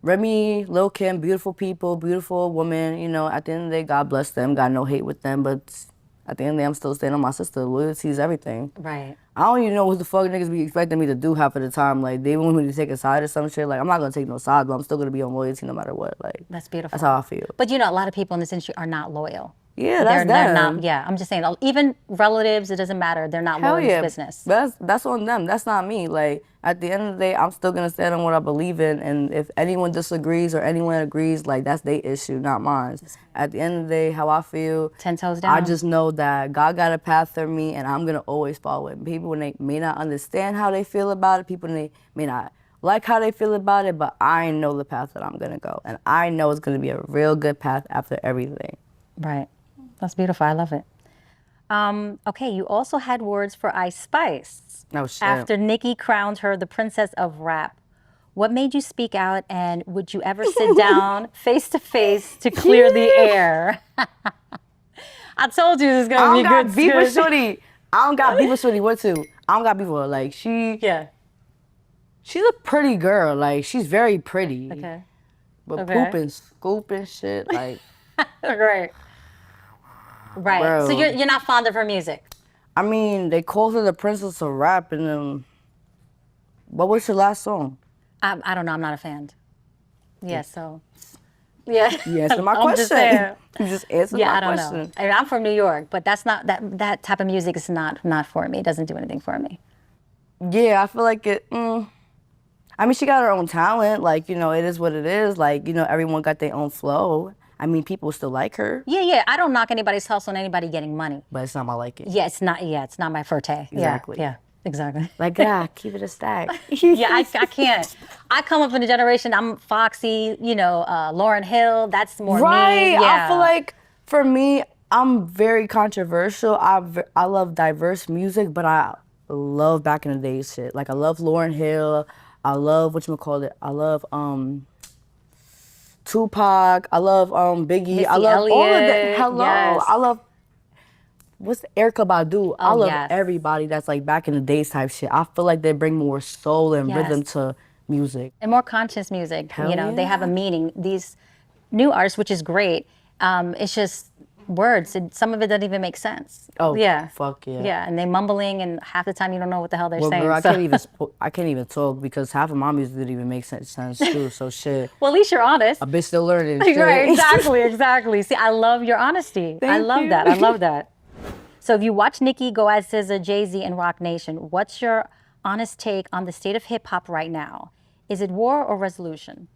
Remy, Lil Kim, beautiful people, beautiful woman. You know, at the end of the day, God bless them. Got no hate with them, but at the end of the day, I'm still standing on my sister. Loyalty is everything. right. I don't even know what the fuck niggas be expecting me to do half of the time. Like, they want me to take a side or some shit. Like, I'm not gonna take no side, but I'm still gonna be on loyalty no matter what. Like, That's beautiful. that's how I feel. But you know, a lot of people in this industry are not loyal. Yeah, that's they're them. not. Yeah, I'm just saying. Even relatives, it doesn't matter. They're not Hell loyal yeah. to business. That's on them. That's not me. Like, at the end of the day, I'm still gonna stand on what I believe in, and if anyone disagrees or anyone agrees, like, that's their issue, not mine. At the end of the day, how I feel, 10 toes down. I just know that God got a path for me, and I'm gonna always follow it. People, when they may not understand how they feel about it, people may not like how they feel about it, but I know the path that I'm gonna go, and I know it's gonna be a real good path after everything. Right. That's beautiful. I love it. Okay, you also had words for Ice Spice. Oh, shit. After Nicki crowned her the princess of rap, what made you speak out, and would you ever sit down face to face to clear the air? I told you this is gonna I be don't got good. beef with Shorty. I don't got beef with Shorty. What too? I don't got beef with her. Like, Yeah. she's a pretty girl. Like, she's very pretty. Okay. But Okay. poop and scoop and shit, like, Right. Right. Bro. So you're not fond of her music. I mean, they called her the princess of rap, and what was your last song? I don't know. I'm not a fan. Yeah. So. Yeah. You answered my I'm question. just saying. You just answered Yeah, my I don't question. know. I mean, I'm from New York, but that's not that type of music is not for me. It doesn't do anything for me. Yeah, I feel like it. I mean, she got her own talent. Like, you know, it is what it is. Like, you know, everyone got their own flow. I mean, people still like her, Yeah. I don't knock anybody's hustle on anybody getting money. but it's not my liking. Yeah, it's not. Yeah, it's not my forte. Exactly. Yeah. Exactly. Like, keep it a stack. Yeah, I can't. I come up in a generation. I'm Foxy. You know, Lauryn Hill. That's more Right. me. Yeah. I feel like for me, I'm very controversial. I love diverse music, but I love back in the day shit. Like, I love Lauryn Hill. I love whatchamacallit. I love Tupac. I love Biggie. I Missy love all of that. Elliott, Hello. yes. I love what's Erica Badu. I love yes. everybody that's like back in the days type shit. I feel like they bring more soul and Yes. rhythm to music. And more conscious music. Hell You know, they have a yeah. meaning. These new artists, which is great. It's just words. Some of it doesn't even make sense. Oh, yeah. fuck yeah. Yeah, and they mumbling, and half the time you don't know what the hell they're Well, saying. girl, so. I can't even talk because half of my music didn't even make sense too. So shit, Well, at least you're honest. a bitch still learning. Shit. Right, exactly. See, I love your honesty. I Thank love you. that. I love that. So if you watch Nicki go as SZA, Jay-Z, and Rock Nation, what's your honest take on the state of hip hop right now? Is it war or resolution?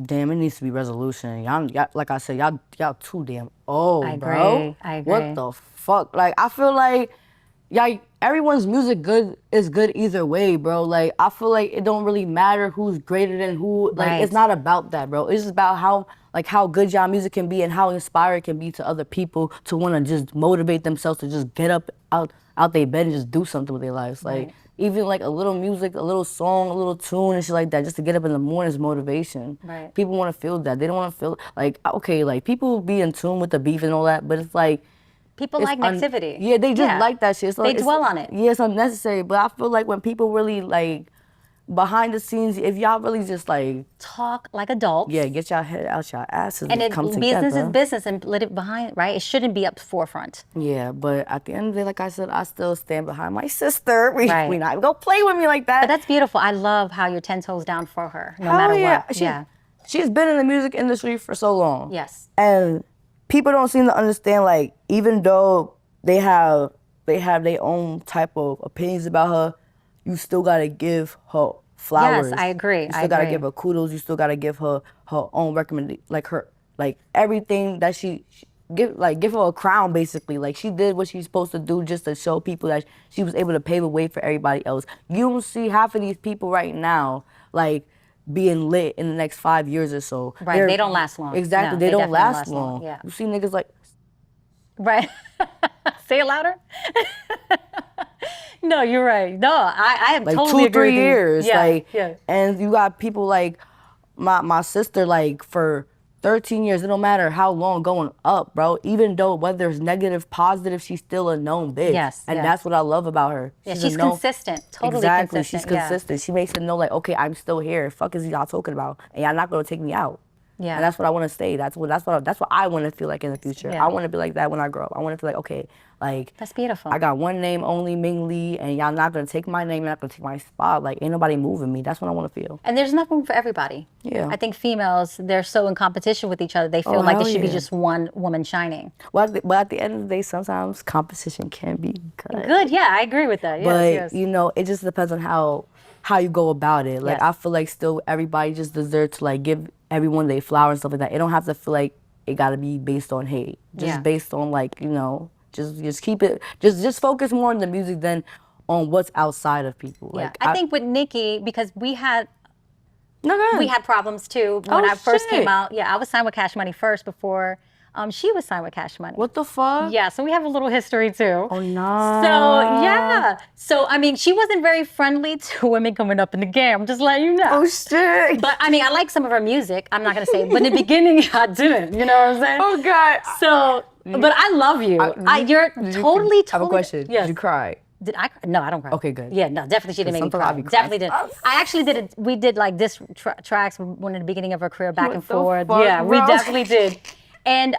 Damn, it needs to be resolution. Y'all, like I said, y'all too damn old, I bro. agree. What the fuck? Like, I feel like, everyone's music is good either way, bro. Like, I feel like it don't really matter who's greater than who. Like, Right. it's not about that, bro. It's just about how good y'all music can be and how inspired it can be to other people to want to just motivate themselves to just get up out their bed and just do something with their lives. Like, Right. even like a little music, a little song, a little tune and shit like that, just to get up in the morning is motivation. Right. People want to feel that. They don't want to feel like, okay, like, people be in tune with the beef and all that, but it's like, People it's like negativity. yeah, they just like that shit. So They it's- dwell on it. Yeah, it's unnecessary. But I feel like when people really, like, behind the scenes, if y'all really just, like, Talk like adults. yeah, get y'all head out y'all asses And and come together. business is business, and let it behind, right? It shouldn't be up to forefront. Yeah, but at the end of the day, like I said, I still stand behind my sister. We Right. not even gonna play with me like that. But that's beautiful. I love how you're 10 toes down for her, no Hell matter yeah. what. She's been in the music industry for so long. Yes. And people don't seem to understand, like, even though they have their own type of opinions about her, you still gotta give her flowers. Yes, I agree. You still gotta give her kudos. You still gotta give her own recommendation, like everything that she give her a crown basically. Like she did what she's supposed to do just to show people that she was able to pave the way for everybody else. You don't see half of these people right now like being lit in the next 5 years or so. Right, they don't last long. Exactly, No, they don't definitely last long. Yeah. You see niggas like Right. Say it louder. No, you're right. No, I am like totally 2-3 agree with you. years. Yeah, like yeah. and you got people like my sister like for 13 years, it don't matter how long going up, bro. Even though whether it's negative, positive, she's still a known bitch. Yes, and yes. that's what I love about her. Yeah, a she's known- consistent. Totally exactly, consistent. she's consistent. She makes it know like, okay, I'm still here. Fuck is y'all talking about? And y'all not gonna take me out. Yeah. And that's what I want to stay. That's what I want to feel like in the future. Yeah. I want to be like that when I grow up. I want to feel like, okay, like That's beautiful. I got one name only, Ming Lee, and y'all not gonna take my name, you're not gonna take my spot. Like ain't nobody moving me. That's what I want to feel. And there's enough room for everybody. Yeah. I think females, they're so in competition with each other. They feel Oh, like it hell should be yeah. just one woman shining. But at the end of the day, sometimes competition can be good. Good. Yeah, I agree with that. Yes, But yes. you know, it just depends on how you go about it. Like Yes. I feel like still everybody just deserves to like give everyone their flowers and stuff like that. It don't have to feel like it gotta be based on hate. Just Yeah. based on like, you know, just keep it just focus more on the music than on what's outside of people. Yeah. Like I think with Nicki, because we had no, go ahead. we had problems too when Oh, I first shit. came out. Yeah, I was signed with Cash Money first before she was signed with Cash Money. What the fuck? Yeah, so we have a little history too. Oh no. So yeah, so I mean, she wasn't very friendly to women coming up in the game. I'm just letting you know. Oh shit. But I mean, I like some of her music. I'm not gonna say, but in the beginning, I didn't. You know what I'm saying? Oh god. So, but I love you. You're totally. I have a question. Yes. Did you cry? Did I? No, I don't cry. Okay, good. Yeah, no, definitely she didn't make me sometimes cry. I'll be crying. Definitely did. I actually did it. We did like this tracks when at the beginning of her career, back What and the forth. fuck, Yeah, we bro? definitely did. And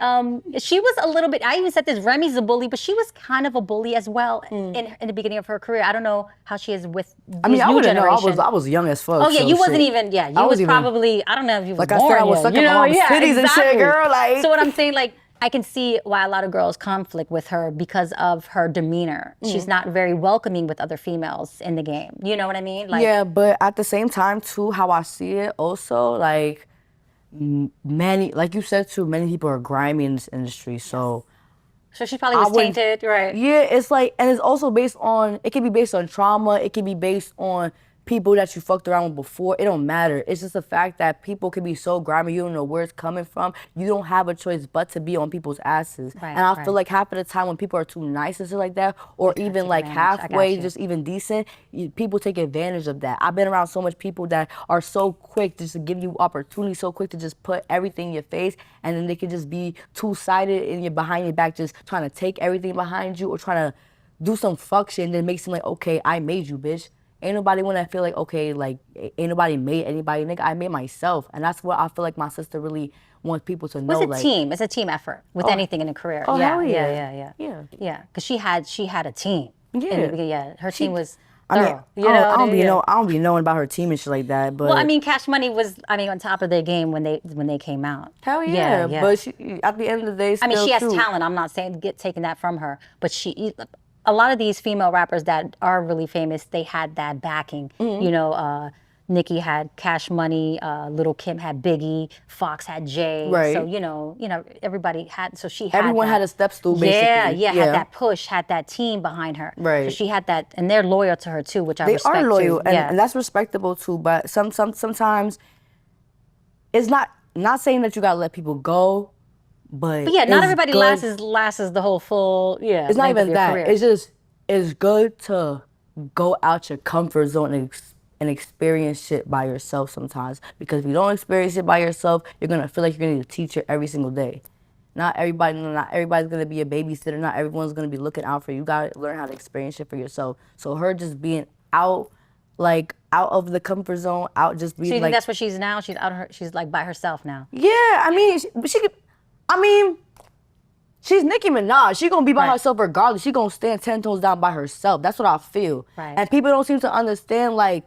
she was a little bit. I even said this. Remy's a bully, but she was kind of a bully as well in the beginning of her career. I don't know how she is with these I mean, I new wouldn't know. generation. I was young as fuck. Oh yeah, so you wasn't shit. even. Yeah, you I was was even- probably. I don't know if you was Like I born said, I was yet, sucking you my know? mom's Yeah, titties and shit, girl, like- So what I'm saying, like, I can see why a lot of girls conflict with her because of her demeanor. She's not very welcoming with other females in the game. You know what I mean? Like, Yeah, but at the same time too, how I see it also, like many, like you said too, many people are grimy in this industry. So so she probably was wouldn't- tainted, right? yeah, it's like, and it's also based on. It can be based on trauma. It can be based on people that you fucked around with before. It don't matter. It's just the fact that people can be so grimy. You don't know where it's coming from. You don't have a choice but to be on people's asses. Right, and I right. feel like half of the time when people are too nice and shit like that, or even like advantage. I got halfway, you. just even decent, people take advantage of that. I've been around so much people that are so quick just to give you opportunity, so quick to just put everything in your face, and then they can just be two-sided and you're behind your back, just trying to take everything behind you or trying to do some fuck shit, and then make it seem like, okay, I made you, bitch. Ain't nobody wanna feel like, okay, like, ain't nobody made anybody, nigga. I made myself. And that's what I feel like my sister really wants people to know. It's a like, team. It's a team effort with anything in a career. oh, yeah, hell yeah. yeah. Yeah. Yeah, because she had a team. In Yeah. the beginning, yeah. Her team was I mean, thorough. You know, I don't be yeah. I don't be knowing about her team and shit like that. But Well, I mean, Cash Money was, on top of their game when they came out. hell yeah. yeah. But she, at the end of the day, I mean, still she has too, talent. I'm not saying taking that from her, but a lot of these female rappers that are really famous, they had that backing. Mm-hmm. You know, Nicki had Cash Money, Little Kim had Biggie, Fox had Jay. Right. So you know, everybody had. So she had. Everyone that. had a step stool, basically. Yeah, had that push, had that team behind her. Right. So she had that, and they're loyal to her too, which I They respect are loyal, too. and that's respectable too. But sometimes it's not saying that you gotta let people go, but But yeah, not it's everybody good. lasts the whole full. Yeah. It's not length of even your that. career. It's just it's good to go out your comfort zone and experience shit by yourself sometimes. Because if you don't experience it by yourself, you're gonna feel like you're gonna need a teacher every single day. Not everybody's gonna be a babysitter. Not everyone's gonna be looking out for you. You gotta learn how to experience it for yourself. So her just being out of the comfort zone, out just being So you like, think that's what she's now? She's like by herself now. yeah, I mean, she's Nicki Minaj. She gonna be by Right. herself regardless. She gonna stand 10 toes down by herself. That's what I feel. Right. And people don't seem to understand, like,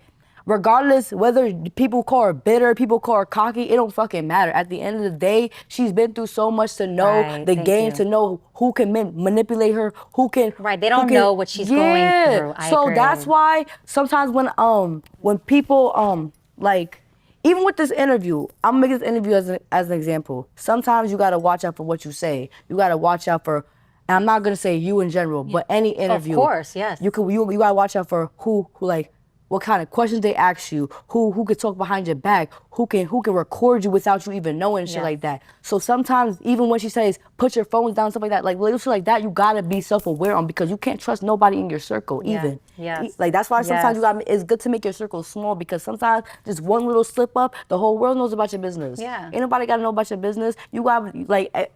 regardless whether people call her bitter, people call her cocky, it don't fucking matter. At the end of the day, she's been through so much to know Right, the thank game, you. to know who can manipulate her, who can. Right, they who don't can- know what she's going through. I so agree. that's why sometimes when people like even with this interview, I'm making this interview as an example. Sometimes you gotta watch out for what you say. You gotta watch out for, and I'm not gonna say you in general, but any interview. Of course, yes. You gotta watch out for who like what kind of questions they ask you, who could talk behind your back, who can record you without you even knowing, shit like that. So sometimes even when she says put your phones down, stuff like that, like little shit like that, you gotta be self-aware on, because you can't trust nobody in your circle even. Yes. Like that's why sometimes it's good to make your circle small, because sometimes just one little slip up, the whole world knows about your business. Yeah. Ain't nobody gotta know about your business. You gotta like.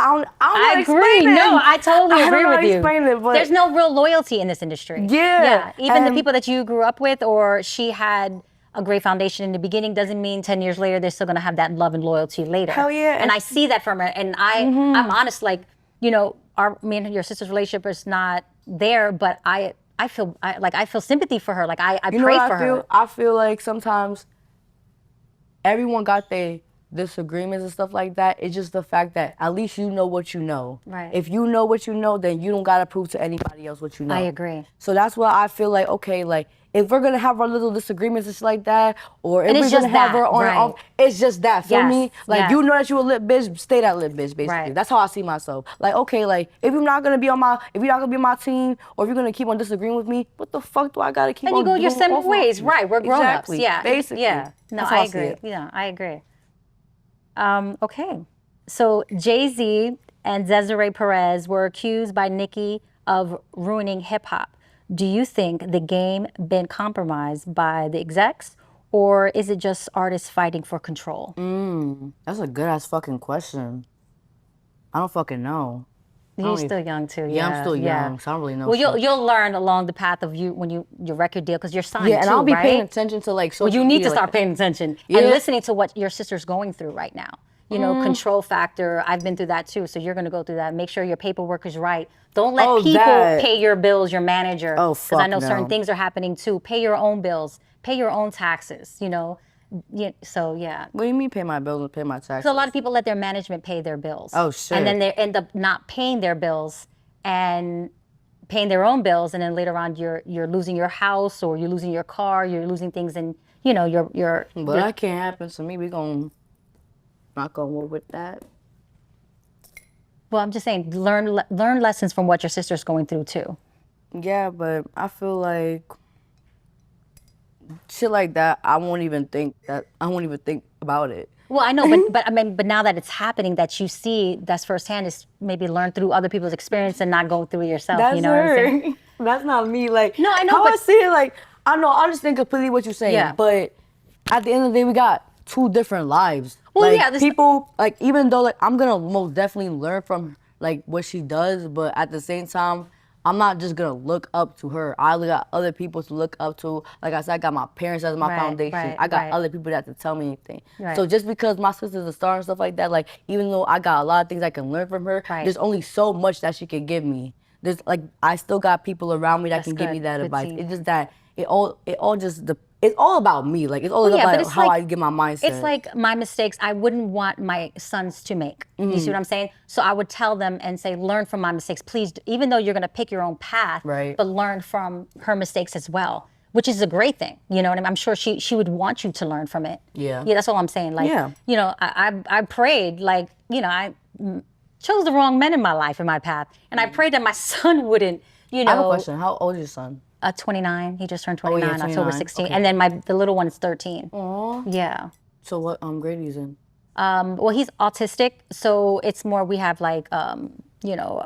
I don't know I how to agree. explain it. No, I totally I agree don't know with how to you. explain it, but there's no real loyalty in this industry. Yeah. Even the And- people that you grew up with, or she had a great foundation in the beginning, doesn't mean 10 years later they're still gonna have that love and loyalty later. Hell yeah. And I see that from her. And I'm honest, like, you know, me and your sister's relationship is not there, but I feel sympathy for her. Like I You know pray what for I feel? her. I feel like sometimes everyone got their disagreements and stuff like that. It's just the fact that at least you know what you know. Right. If you know what you know, then you don't gotta prove to anybody else what you know. I agree. So that's why I feel like, okay, like if we're gonna have our little disagreements and shit like that, or if And we're it's gonna just have that, our on and right. off, it's just that. Feel Yes, me? Like yes. you know that you a lit bitch, stay that lit bitch, basically. Right. That's how I see myself. Like, okay, like if you're not gonna be on my team, or if you're gonna keep on disagreeing with me, what the fuck do I gotta keep And on you go your doing separate off of- ways, right? We're grown Exactly. ups. Yeah. Basically. Yeah. No, That's how I see agree. it. Yeah, I agree. Okay. So Jay-Z and Desiree Perez were accused by Nicki of ruining hip hop. Do you think the game been compromised by the execs, or is it just artists fighting for control? That's a good ass fucking question. I don't fucking know. You're still young too. Yeah, I'm still young, so I don't really know. Well, shit. you'll learn along the path of your record deal, because you're signed Yeah, and too, I'll be right? paying attention to like social Well, you need to media, start like, paying attention Yeah. and listening to what your sister's going through right now. You know, control factor. I've been through that too, so you're gonna go through that. Make sure your paperwork is right. Don't let Oh, people that. pay your bills, your manager. Oh, Because I fuck know certain no. things are happening too. Pay your own bills. Pay your own taxes. You know, so yeah. What do you mean pay my bills and pay my taxes? So a lot of people let their management pay their bills. Oh, shit. And then they end up not paying their bills and paying their own bills, and then later on you're losing your house, or you're losing your car, you're losing things, and you know your But that can't happen to me. We gon' knock on wood with that. Well, I'm just saying, learn lessons from what your sister's going through too. Yeah, but I feel like shit like that. I won't even think about it. Well, I know, but I mean, but now that it's happening, that you see that's firsthand, is maybe learn through other people's experience and not go through it yourself. That's you know what I'm saying? her. That's not me. Like, No, I know, how I but- see it. Like, I know, I understand completely what you're saying. Yeah. But at the end of the day, we got two different lives. Well, like, yeah, this- people, like, even though like I'm gonna most definitely learn from like what she does, but at the same time, I'm not just gonna look up to her. I got other people to look up to. Like I said, I got my parents as my Right, foundation. right, I got right. other people that to tell me anything. Right. So just because my sister's a star and stuff like that, like even though I got a lot of things I can learn from her, Right. there's only so much that she can give me. There's like I still got people around me that That's can give me good. that Good advice. team. It's just that it's all about me. Like it's all Yeah, but about it's how like- I get my mindset. It's like my mistakes I wouldn't want my sons to make. You see what I'm saying? So I would tell them and say, learn from my mistakes. Please, even though you're going to pick your own path, Right. but learn from her mistakes as well, which is a great thing. You know what I mean? I'm sure she would want you to learn from it. Yeah. Yeah, that's all I'm saying. Like, Yeah. you know, I prayed, like, you know, I chose the wrong men in my life, in my path. And I prayed that my son wouldn't, you know. I have a question. How old is your son? 29. He just turned Oh, yeah, 29, October 29. 16. Okay. And then the little one is 13. Aw. Yeah. So what grade he's in? Well, he's autistic, so it's more we have like, you know,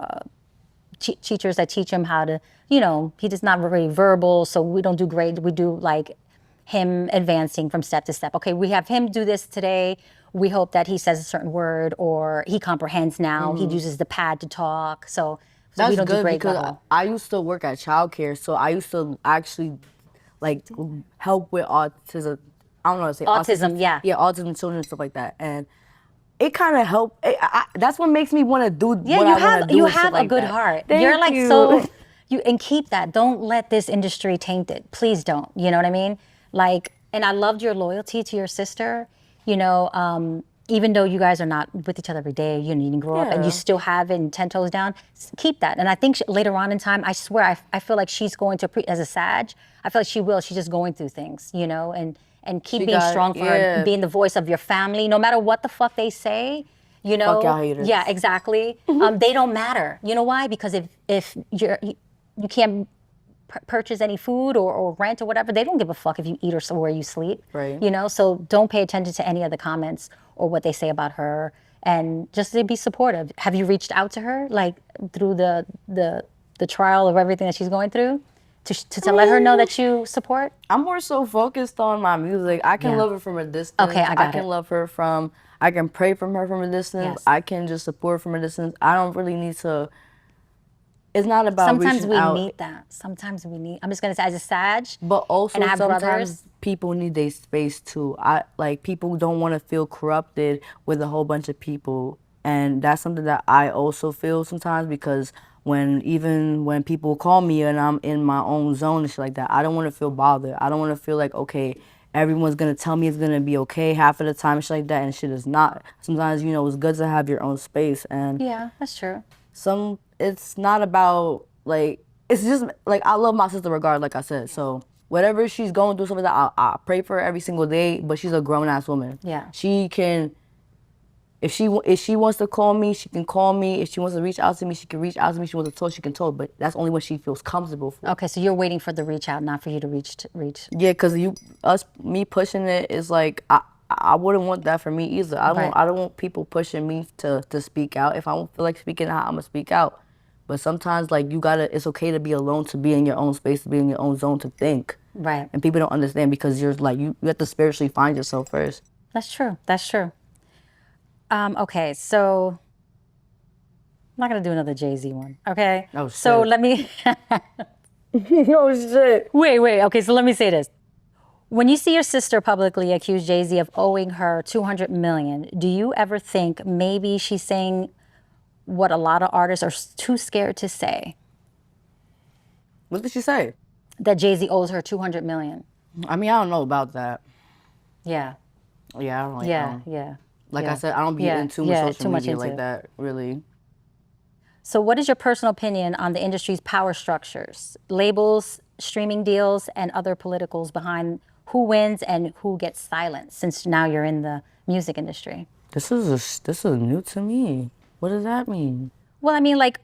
teachers that teach him how to, you know, he does not very verbal, so we don't do grade. We do like him advancing from step to step. Okay, we have him do this today. We hope that he says a certain word or he comprehends now. He uses the pad to talk. So That's we don't do good grade because level. I used to work at childcare, so I used to actually like help with autism. I don't know how to say Autism, yeah. Yeah, autism children and stuff like that, and it kind of helped. That's what makes me want to do. Yeah, what you I wanna have do you and shit have a like good that. heart. Thank You're like you. so you and keep that. Don't let this industry taint it. Please don't. You know what I mean? Like, and I loved your loyalty to your sister. You know, even though you guys are not with each other every day, you didn't grow up, and Yeah. you still have it and 10 toes down. Keep that. And I think later on in time, I swear, I feel like she's going to as a Sag. I feel like she will. She's just going through things, you know, and and keep She being got- strong for her, yeah. being the voice of your family, no matter what the fuck they say. You know, Fuck y'all haters. yeah, exactly. They don't matter. You know why? Because if you can't purchase any food or rent or whatever, they don't give a fuck if you eat or where you sleep. Right. You know, so don't pay attention to any of the comments or what they say about her, and just to be supportive. Have you reached out to her, like through the trial of everything that she's going through, to let her know that you support? I'm more so focused on my music. I can Yeah. love her from a distance. Okay, I got can it. love her from. I can pray from her from a distance. Yes. I can just support from a distance. I don't really need to. It's not about Sometimes reaching we out. need that. Sometimes we need. I'm just gonna say, as a Sag, But also and I have sometimes brothers. people need their space too. I like people don't want to feel corrupted with a whole bunch of people, and that's something that I also feel sometimes because even when people call me and I'm in my own zone and shit like that, I don't want to feel bothered. I don't want to feel like okay, everyone's gonna tell me it's gonna be okay half of the time and shit like that, and shit is not. Sometimes it's good to have your own space and Yeah, that's true. it's not about like it's just like I love my sister regardless, like I said. So whatever she's going through, something that I pray for her every single day. But she's a grown ass woman. Yeah. She can, if she wants to call me, she can call me. If she wants to reach out to me, she can reach out to me. If she wants to talk, she can talk. But that's only when she feels comfortable for. Okay, so you're waiting for the reach out, not for you to reach. Yeah, cause me pushing it is like I wouldn't want that for me either. Right. I don't want people pushing me to speak out. If I don't feel like speaking out, I'm gonna speak out. But sometimes like it's okay to be alone, to be in your own space, to be in your own zone, to think. Right. And people don't understand because you're like you have to spiritually find yourself first. That's true. That's true. Okay, so I'm not gonna do another Jay-Z one. Okay. Oh, So shit. let me. Oh shit. Wait. Okay, so let me say this. When you see your sister publicly accuse Jay-Z of owing her $200 million, do you ever think maybe she's saying what a lot of artists are too scared to say? What did she say? That Jay-Z owes her $200 million. I mean, I don't know about that. Yeah. Yeah, I don't like Yeah. Like yeah. I said, I don't be Yeah, in too much yeah, social too much media into like it. that, really. So what is your personal opinion on the industry's power structures, labels, streaming deals, and other politicals behind who wins and who gets silenced, since now you're in the music industry? This is new to me. What does that mean? Well, I mean, like,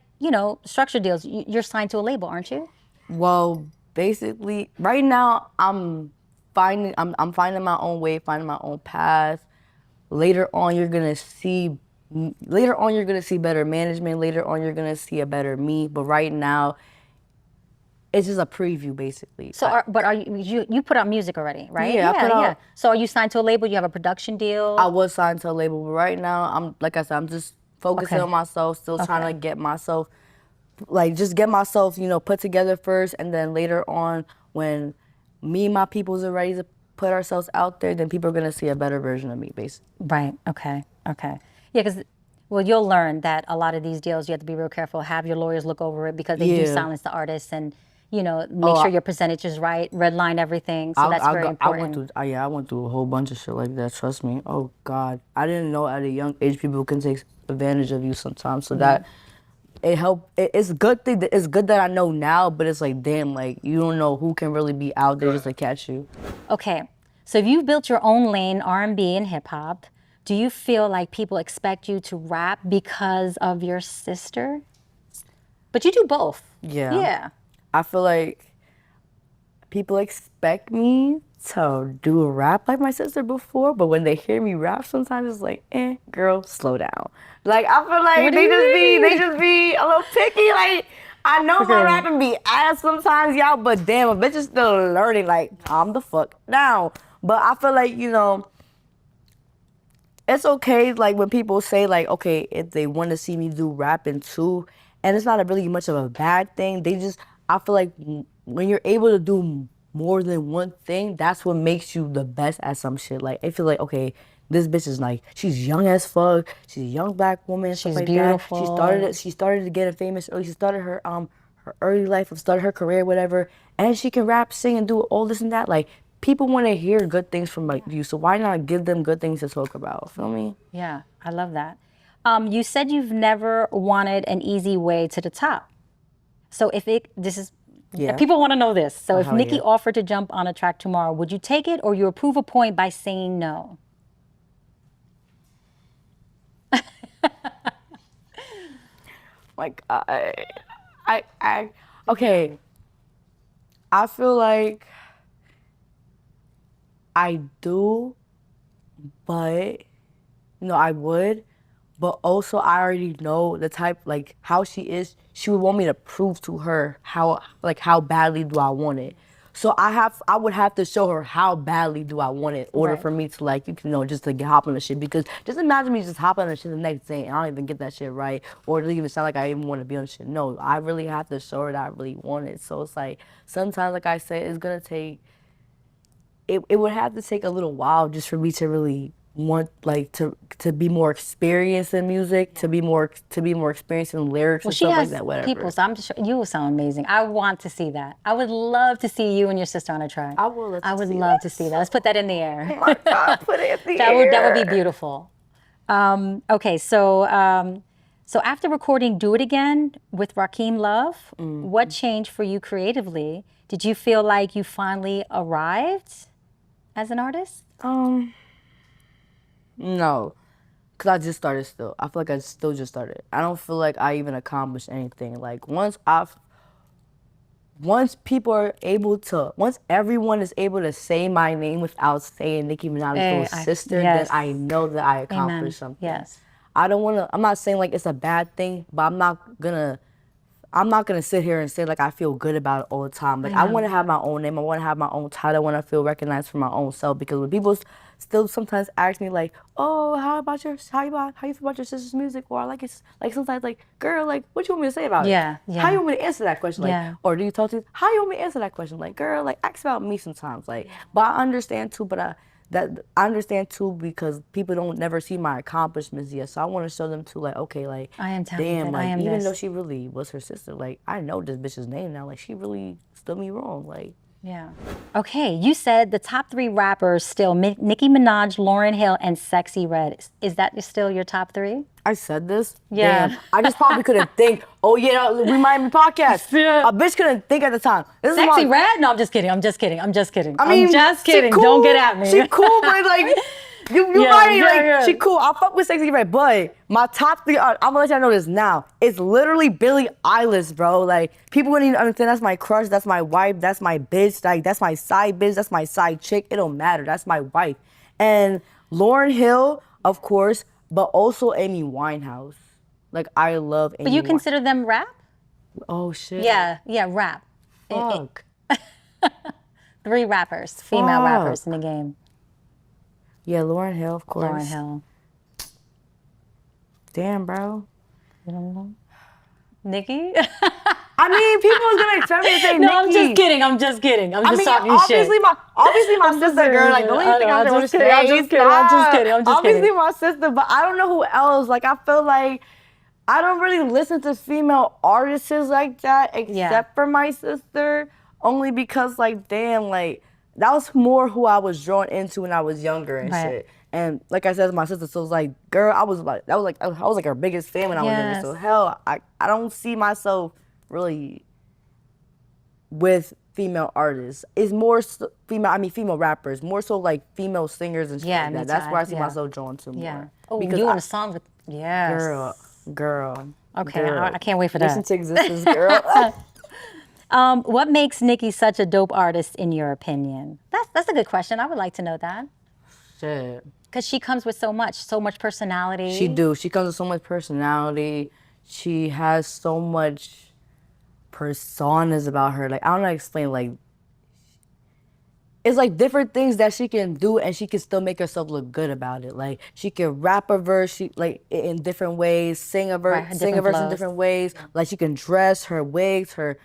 structure deals, you're signed to a label, aren't you? Well, basically, right now I'm finding my own way, finding my own path. Later on, you're gonna see better management. Later on, you're gonna see a better me. But right now, it's just a preview, basically. So, are you put out music already, right? Yeah, I put out- So, are you signed to a label? You have a production deal? I was signed to a label, but right now, like I said, I'm just focusing Okay. on myself. Still trying Okay. to get myself, get myself, put together first, and then later on, when me and my peoples are ready to put ourselves out there, then people are gonna see a better version of me, basically. Right. Okay. Yeah, because, well, you'll learn that a lot of these deals, you have to be real careful. Have your lawyers look over it because they do Yeah. silence the artists and, make sure your percentage is right, redline everything. So that's very important. I went through a whole bunch of shit like that. Trust me. Oh God, I didn't know at a young age people can take advantage of you sometimes. So that it helped. It's good thing. It's good that I know now. But it's like, damn, like you don't know who can really be out there just to catch you. Okay. So if you've built your own lane, R&B and hip hop, do you feel like people expect you to rap because of your sister? But you do both. Yeah. Yeah. I feel like people expect me to do a rap like my sister before, but when they hear me rap, sometimes it's like, girl, slow down. Like I feel like What do they you just be a little picky. Like I know my Okay. rapping be ass sometimes, y'all, but damn, a bitch is still learning. Like calm the fuck down. But I feel like it's okay. Like when people say like, okay, if they want to see me do rapping too, and it's not really much of a bad thing. I feel like when you're able to do more than one thing, that's what makes you the best at some shit. Like I feel like, okay, this bitch is like, she's young as fuck. She's a young black woman. Stuff She's like beautiful. That. She started to get famous early. She started her early life, started her career, whatever. And she can rap, sing, and do all this and that. Like people want to hear good things from like you. So why not give them good things to talk about? Feel me? Yeah, I love that. You said you've never wanted an easy way to the top. So this is Yeah. People want to know this. So if hell Nicki yeah. offered to jump on a track tomorrow, would you take it or you approve a point by saying no? Like okay. I feel like I do, but I would. But also, I already know the type, like how she is. She would want me to prove to her how badly do I want it. So I would have to show her how badly do I want it in order Right. for me to just to hop on the shit. Because just imagine me just hopping on the shit the next day and I don't even get that shit right, or it doesn't even sound like I even want to be on the shit. No, I really have to show her that I really want it. So it's like sometimes, like I said, it's gonna take. It would have to take a little while just for me to really want to be more experienced in music, to be more experienced in lyrics Well, and she stuff like has that, whatever. people, so I'm just you will sound amazing. I want to see that. I would love to see you and your sister on a track. I would love to I would see love that. to see that. Let's put that in the air. Oh my God, put it in the That would be air. beautiful. Okay, so after recording "Do It Again" with Rakim Love, what changed for you creatively? Did you feel like you finally arrived as an artist? No, because I just started still. I feel like I still just started. I don't feel like I even accomplished anything. Like once everyone is able to say my name without saying Nicki Minaj's little sister, then yes. I know that I Amen. accomplished something. Yes. I'm not saying like it's a bad thing, but I'm not gonna sit here and say like I feel good about it all the time. Like I want to have my own name. I want to have my own title. I want to feel recognized for my own self. Because when people still sometimes ask me like, "Oh, how you feel about your sister's music?" Or like it's like sometimes like, "Girl, like what you want me to say about it?" Yeah. How you want me to answer that question? Like, Yeah. or do you talk to? How you want me to answer that question? Like, girl, like ask about me sometimes. Like, but I understand too. But I understand too because people don't never see my accomplishments yet. So I want to show them too, like, okay, like, I am talented. damn, I like, am even this. though she really was her sister, like, I know this bitch's name now. Like, she really stood me wrong. Like, Yeah. Okay, you said the top 3 rappers still Nicki Minaj, Lauryn Hill, and Sexy Red. Is that still your top 3? I said this. Yeah. Damn. I just probably couldn't think. Oh yeah, Remind Me podcast. Yeah. A bitch couldn't think at the time. This Sexy is my, Red? No, I'm just kidding. I'm just kidding. I'm just kidding. I mean, I'm just she kidding. cool, Don't get at me. She cool, but like, you Yeah, right, yeah, like, yeah. she cool. I fuck with Sexy Red, but my top 3, I'm gonna let y'all know this now. It's literally Billie Eilish, bro. Like, people wouldn't even understand that's my crush, that's my wife, that's my bitch, like, that's my side bitch, that's my side chick. It don't matter. That's my wife. And Lauryn Hill, of course, but also Amy Winehouse. Like, I love Amy But you Winehouse. consider them rap? Oh, shit. Yeah, rap. Fuck. 3 rappers, female Fuck. rappers in the game. Yeah, Lauryn Hill, of course. Lauryn Hill. Damn, bro. You don't know? Nicki? I mean, people was gonna expect me to say No, Nicki. I'm just kidding. I'm just kidding. I'm just talking obviously shit. obviously my sister, girl. Like, don't even think I'm just kidding. I'm just kidding. I'm just kidding. I'm just Obviously kidding. my sister, but I don't know who else. Like, I feel like I don't really listen to female artists like that, except for my sister. Only because, like, damn, like, that was more who I was drawn into when I was younger and Right. shit. And like I said, my sister, so it was like, girl, I was like her biggest fan when I was younger. Yes. So hell, I don't see myself really with female artists. It's more female rappers, more so like female singers and shit Yeah, like me that. That's too. where I see Yeah. myself drawn to more. Yeah. Oh, Because you on a song with, yes. girl. Okay, girl. I can't wait for Listen that. to Existence, girl. What makes Nicki such a dope artist in your opinion? That's a good question. I would like to know that. Shit. Because she comes with so much personality. She do. She comes with so much personality. She has so much personas about her. Like, I don't know how to explain. Like, it's like different things that she can do, and she can still make herself look good about it. Like, she can rap a verse, in different ways, sing a verse, Right, sing a verse in flows. different ways. Like, she can dress, her wigs, her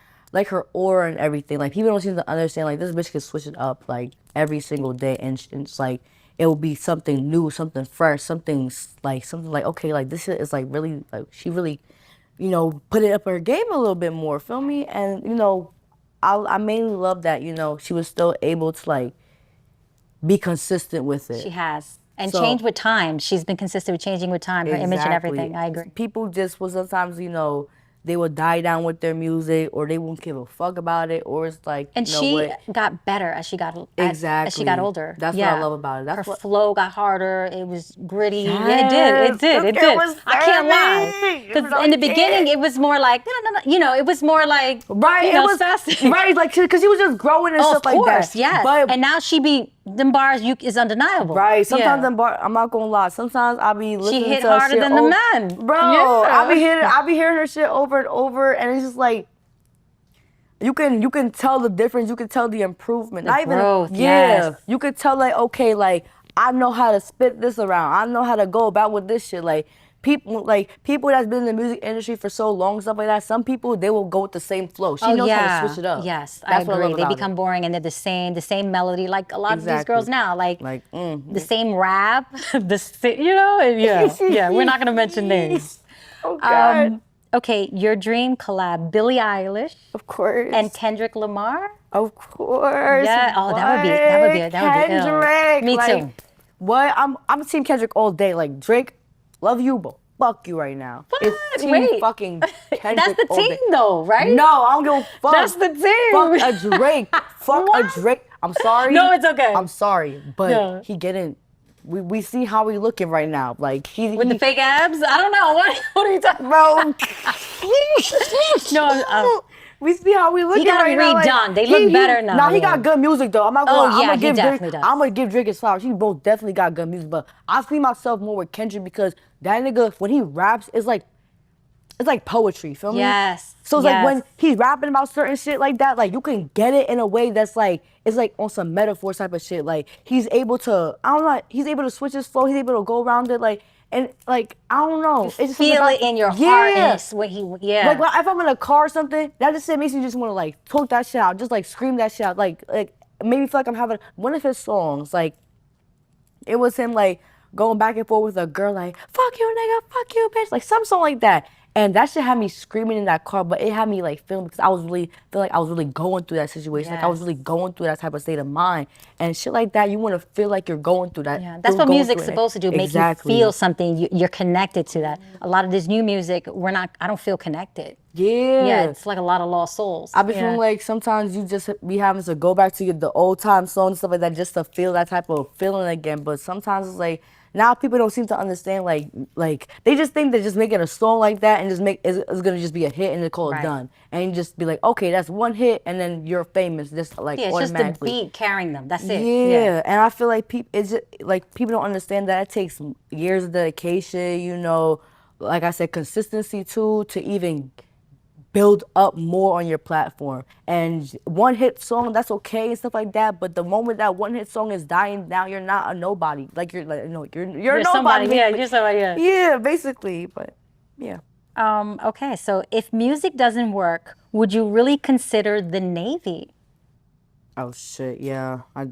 aura and everything. Like, people don't seem to understand. Like, this bitch can switch it up like every single day, and it's like it will be something new, something fresh, something like okay, like this shit is like really like she really, put it up her game a little bit more. Feel me? And I mainly love that she was still able to like be consistent with it. She has. And So- change with time. She's been consistent with changing with time, her image and everything. I agree. People just will sometimes, they will die down with their music, or they won't give a fuck about it, or it's like, And you know she what? got better as she got Exactly. older. That's what I love about it. That's her what. flow got harder. It was gritty. Yeah, Yes, it did. this It girl did. was I can't lie. serving. Because No, in the you beginning, can't. it was more like, no. You know, it was more like, Right, you it know, was spastic. right, like because she was just growing and Oh, stuff of course, like that. yes. But And now she be, them bars is undeniable. right, sometimes Yeah. I'm not gonna lie. Sometimes I be She listening hit to her harder shit than the men. bro. Yeah. I be hearing her shit over and over, and it's just like you can tell the difference. You can tell the improvement. The Not even growth, yeah. yes. You could tell like okay, like I know how to spit this around. I know how to go about with this shit. Like people that's been in the music industry for so long, stuff like that. Some people they will go with the same flow. She knows how to switch it up. Yes, That's I what I agree. love They about become it. boring and they're the same melody. Like a lot of these Exactly. girls now, like mm-hmm. the same rap, you know, and yeah. We're not gonna mention names. Oh God. Okay, your dream collab: Billie Eilish Of course. and Kendrick Lamar. Of course. Yeah. Oh, What? that would be ill. Kendrick. Me like, too. What? I'm Team Kendrick all day. Like Drake, love you, but fuck you right now. What? It's Team Wait. fucking Kendrick. That's the all team, day. though, right? No, I don't give a fuck. That's the team. Fuck a Drake. Fuck What? a Drake. I'm sorry. No, it's okay. I'm sorry, but No. he getting. We see how he looking right now. Like With the fake abs? I don't know. What are you talking bro. No, we see how we looking He got 'em right now. redone. They look better now, Nah, he though. got good music though. I'm not Oh, gonna. yeah, I'm he gonna give definitely Drake. does. I'm gonna give Drake his flowers. He both definitely got good music, but I see myself more with Kendrick because that nigga when he raps, it's like poetry. Feel me? Yes. So it's like when he's rapping about certain shit like that, like you can get it in a way that's like it's like on some metaphor type of shit. Like he's able to, I don't know, he's able to switch his flow. He's able to go around it, like and like I don't know. It's just feel something it in your yeah. heart. And it's what Like if I'm in a car or something, that just shit makes me just want to like talk that shit out, just like scream that shit out, like maybe feel like I'm having one of his songs. Like it was him like going back and forth with a girl like fuck you nigga, fuck you bitch, like some song like that. And that shit had me screaming in that car, but it had me like feeling because I was really feel like I was really going through that situation. Like I was really going through that type of state of mind. And shit like that, you want to feel like you're going through that. Yeah, that's what music's supposed to do, make you feel something. You're connected to that. A lot of this new music, I don't feel connected. Yeah, it's like a lot of lost souls. I be feeling like sometimes you just be having to go back to the old time songs and stuff like that just to feel that type of feeling again. But sometimes it's like now people don't seem to understand like they just think they're just making a song like that and just it's gonna just be a hit and they call it done. And you just be like, okay, that's one hit and then you're famous just like it's automatically. just the beat carrying them. That's it. Yeah, and I feel like people don't understand that it takes years of dedication, you know, like I said, consistency too, to even build up more on your platform. And one hit song, that's okay and stuff like that. But the moment that one hit song is dying down, you're not a nobody. Like you're a nobody. Somebody. Yeah, you're somebody. Yeah. Yeah, basically. But yeah. Okay, so if music doesn't work, would you really consider the Navy? Oh shit, yeah. I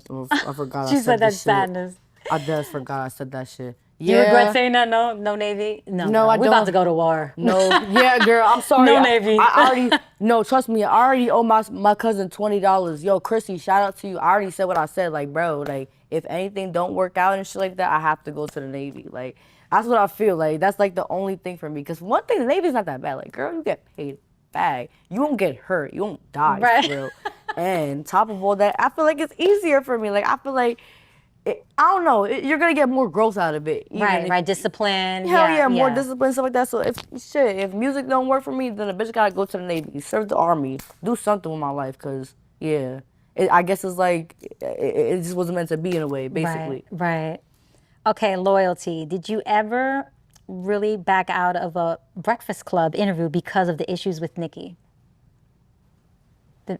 forgot. She I said this that sadness. I just forgot I said that shit. You regret saying that? No Navy? No, No, I We're don't. about to go to war. No, yeah, girl, I'm sorry. No Navy. I already, no, trust me, I already owe my cousin $20. Yo, Chrissy, shout out to you. I already said what I said. Like, bro, like, if anything don't work out and shit like that, I have to go to the Navy. Like, that's what I feel. Like, that's like the only thing for me. Because one thing, the Navy's not that bad. Like, girl, you get paid bag. You won't get hurt. You won't die, Right. for real. And top of all that, I feel like it's easier for me. Like, I feel like, I don't know, you're going to get more growth out of it. Right, discipline. Hell yeah, more discipline, stuff like that. So if music don't work for me, then a bitch gotta go to the Navy, serve the Army, do something with my life, cause I guess it's like it just wasn't meant to be in a way, basically. Right. Okay, loyalty. Did you ever really back out of a Breakfast Club interview because of the issues with Nicki?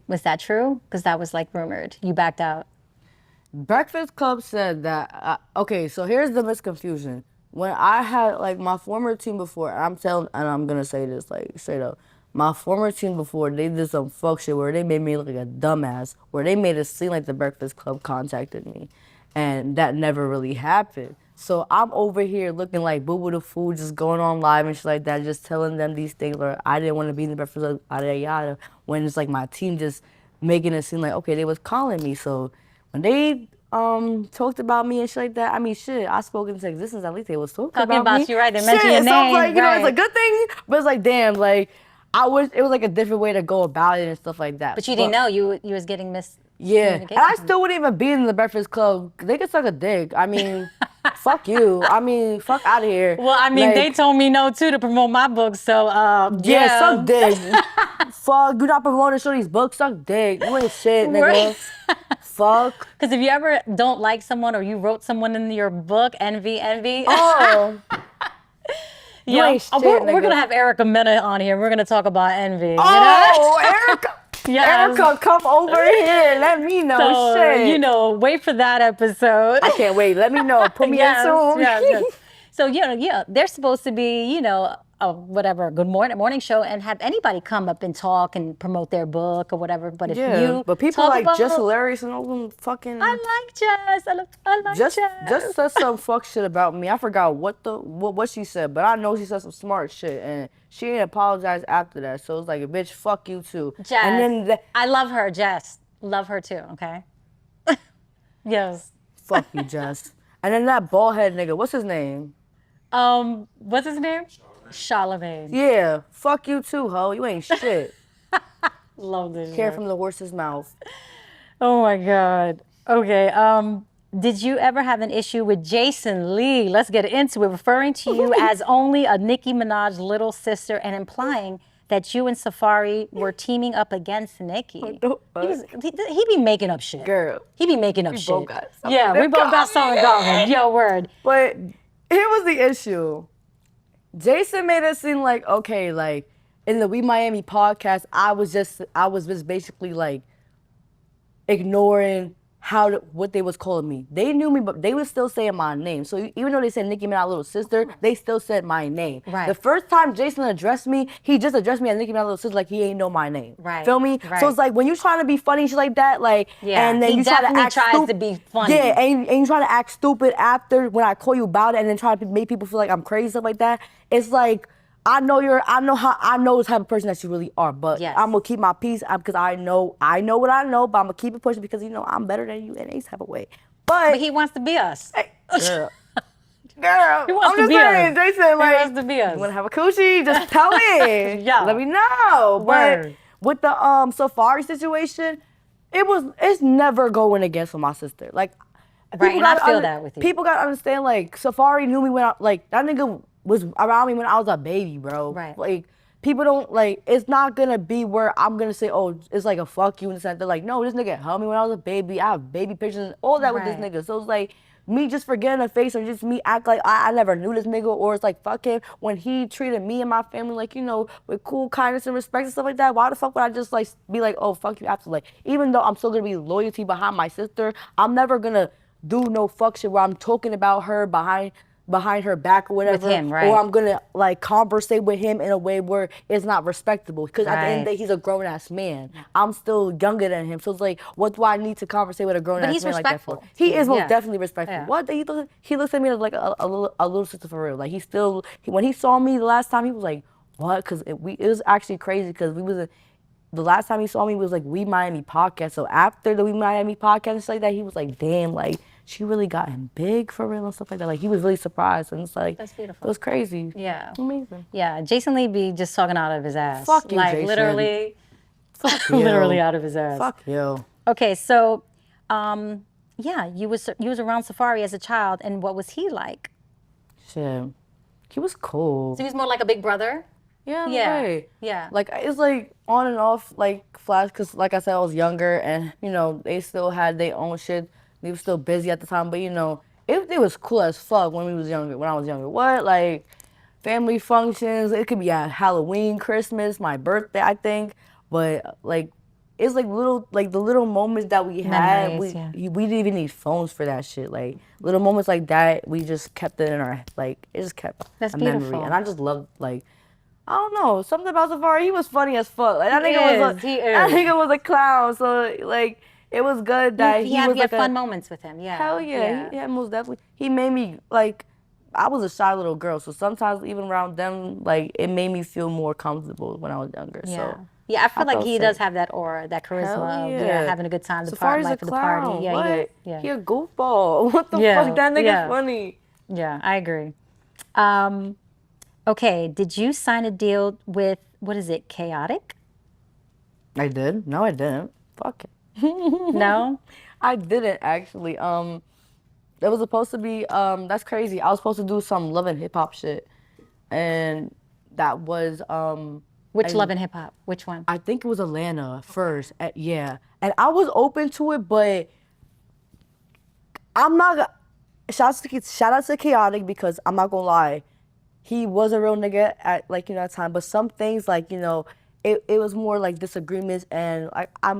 Was that true? Because that was like rumored. You backed out. Breakfast Club said that. Okay, so here's the misconfusion. When I had like my former team before, and I'm gonna say this like straight up, my former team before, they did some fuck shit where they made me look like a dumbass, where they made it seem like the Breakfast Club contacted me, and that never really happened. So I'm over here looking like Boo Boo the Fool, just going on live and shit like that, just telling them these things, or I didn't want to be in the Breakfast Club, yada yada. When it's like my team just making it seem like okay, they was calling me. So when they talked about me and shit like that, I mean shit, I spoke into existence. At least they was talking about me. you, right? They mentioned your so I was name, like, you know, right. it's a good thing, but it's like damn, like I wish it was like a different way to go about it and stuff like that. But you didn't know you was getting Yeah, and I miscommunication. still wouldn't even be in the Breakfast Club. They could suck a dick. I mean, fuck you. I mean, fuck out of here. Well, I mean, they told me no too to promote my book, so yeah, suck dick. Fuck, you not promoting Shorty's book, suck dick. You ain't shit, nigga. Fuck. Because if you ever don't like someone or you wrote someone in your book, envy. Oh. You ain't shit, we're nigga. gonna have Erica Mena on here. We're gonna talk about envy. Oh, Erica. Yes. Erica, come over here. Let me know. So, Shit. wait for that episode. I can't wait. Let me know. Put me in soon. Yes. So, they're supposed to be, a good morning show and have anybody come up and talk and promote their book or whatever. But if you but people talk like about, Just Hilarious and all them fucking. I like Jess. I like Jess. Just said some fuck shit about me. I forgot what she said, but I know she said some smart shit, and she didn't apologize after that. So it's like, bitch, fuck you too. Jess. And then I love her, Jess. Love her too. Okay. Yes. fuck you, Jess. And then that bald head nigga, what's his name? What's his name? Charlemagne. Yeah, fuck you too, ho. You ain't shit. Love this. Hear shit. from the horse's mouth. Oh my God. Okay. Did you ever have an issue with Jason Lee? Let's get into it. Referring to you as only a Nicki Minaj little sister and implying that you and Safari were teaming up against Nicki. He be making up shit. Girl. He be making up shit. both got something Yeah, we both got something going. Yo, word. But here was the issue. Jason made it seem like, okay, like in the We Miami podcast, I was just basically like ignoring what they was calling me. They knew me, but they was still saying my name. So even though they said Nicki Minaj little sister, they still said my name. Right. The first time Jason addressed me, he just addressed me as Nicki Minaj little sister, like he ain't know my name. Right. Feel me? Right. So it's like when you trying to be funny, shit like that, like, Yeah, and then he you try to definitely act tries to be funny. Yeah, and you try to act stupid after when I call you about it, and then try to make people feel like I'm crazy, stuff like that. It's like, I know the type of person that you really are, but Yes. I'm gonna keep my peace because I know what I know, but I'm gonna keep it pushing because I'm better than you in any type of way. But he wants to be us. Girl, girl, He wants I'm to just be saying, us. Jason, like, He wants to be us. you wanna have a coochie? Just tell me. Yeah. Let me know. Word. But with the Safari situation, it's never going against with my sister. Like, Right, and I feel that with you. People gotta understand, like, Safari knew me when that nigga was around me when I was a baby, bro. Right. Like, people don't, like, it's not gonna be where I'm gonna say, oh, it's like a fuck you in the sense that, like, no, this nigga held me when I was a baby. I have baby pictures and all that with this Right. nigga. So it's like, me just forgetting a face or just me act like I never knew this nigga, or it's like, fuck him. When he treated me and my family, like, with cool kindness and respect and stuff like that, why the fuck would I just, like, be like, oh, fuck you after? Like, even though I'm still gonna be loyalty behind my sister, I'm never gonna do no fuck shit where I'm talking about her behind her back or whatever. With him, right. Or I'm gonna like conversate with him in a way where it's not respectable. Because at the end of the Right. day, he's a grown ass man. I'm still younger than him. So it's like, what do I need to conversate with a grown ass he's man like that for? respectful. He is most Yeah. definitely respectful. Yeah. What? He looks at me like a little sister for real. Like when he saw me the last time, he was like, what? Because it was actually crazy because the last time he saw me was like We Miami podcast. So after the We Miami podcast and stuff like that, he was like, damn, like she really got him big for real and stuff like that. Like he was really surprised, and it's like That's beautiful. It was crazy. Yeah. Amazing. Yeah, Jason Lee be just talking out of his ass. Fuck you, like Jason. literally, Fuck you. literally out of his ass. Fuck you. Okay, so, yeah, you was around Safari as a child, and what was he like? Shit. He was cool. So he was more like a big brother. Yeah. Yeah. Right. Yeah. Like it's like on and off like flash because like I said I was younger and they still had their own shit. They were still busy at the time, but it was cool as fuck when I was younger. What like family functions? It could be at Halloween, Christmas, my birthday, I think. But like it's like the little moments that we had. Memories, We didn't even need phones for that shit. Like little moments like that, we just kept it in our it just kept That's a memory. beautiful. And I just loved I don't know, something about Safari. He was funny as fuck. Like that He nigga was a clown. So like it was good that he had was like fun moments with him. Yeah. Hell yeah, he most definitely. He made me like I was a shy little girl, so sometimes even around them, like it made me feel more comfortable when I was younger. Yeah. So Yeah, I feel like felt he safe. does have that aura, that charisma. Hell Of, yeah. having a good time. The Safari's life a of the clown. party. Yeah, what? yeah. He a goofball. What the Yeah, fuck? That nigga's yeah. funny. Yeah, I agree. Okay, did you sign a deal with what is it, chaotic? I did. No, I didn't. Fuck it. No? I didn't actually. It was supposed to be. That's crazy. I was supposed to do some love and hip hop shit, and that was Which and Love and Hip Hop? Which one? I think it was Atlanta first. Yeah, and I was open to it, but I'm not. Shout out to Chaotic because I'm not gonna lie, he was a real nigga at like that time. But some things like it was more like disagreements and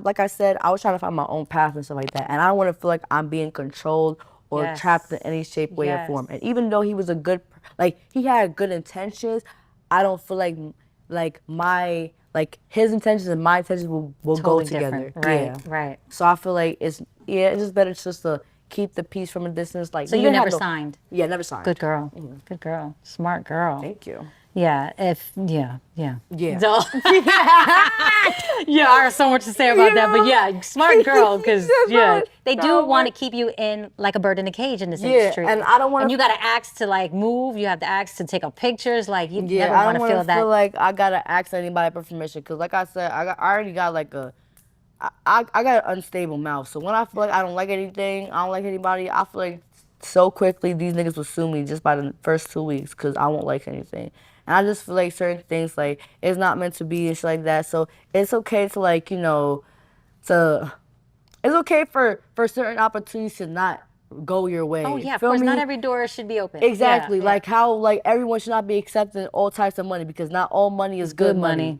like I said, I was trying to find my own path and stuff like that. And I don't want to feel like I'm being controlled or Yes. trapped in any shape, way, or form. Yes. And even though he was he had good intentions, I don't feel like my his intentions and my intentions will Totally go together. different. Right, Yeah. right. So I feel like it's just better just to keep the peace from a distance. Like So we you didn't never have no- signed? Yeah, never signed. Good girl. Good girl. Smart girl. Thank you. Yeah, yeah. Yeah. Duh. Yeah, I have so much to say about that, but yeah, smart girl, because yeah, they do want to keep you in like a bird in a cage in this industry. And I don't want And you gotta ask to like move. You have to ask to take up pictures. Like you never I want don't to feel want to that. feel like I gotta ask anybody for permission because, like I said, I already got like I got an unstable mouth. So when I feel like I don't like anything, I don't like anybody, I feel like so quickly these niggas will sue me just by the first 2 weeks because I won't like anything. And I just feel like certain things like it's not meant to be and shit like that. So it's okay to it's okay for certain opportunities to not go your way. Oh yeah, of Feel course. me? Not every door should be open. Exactly. Yeah, Like how everyone should not be accepting all types of money because not all money is good money.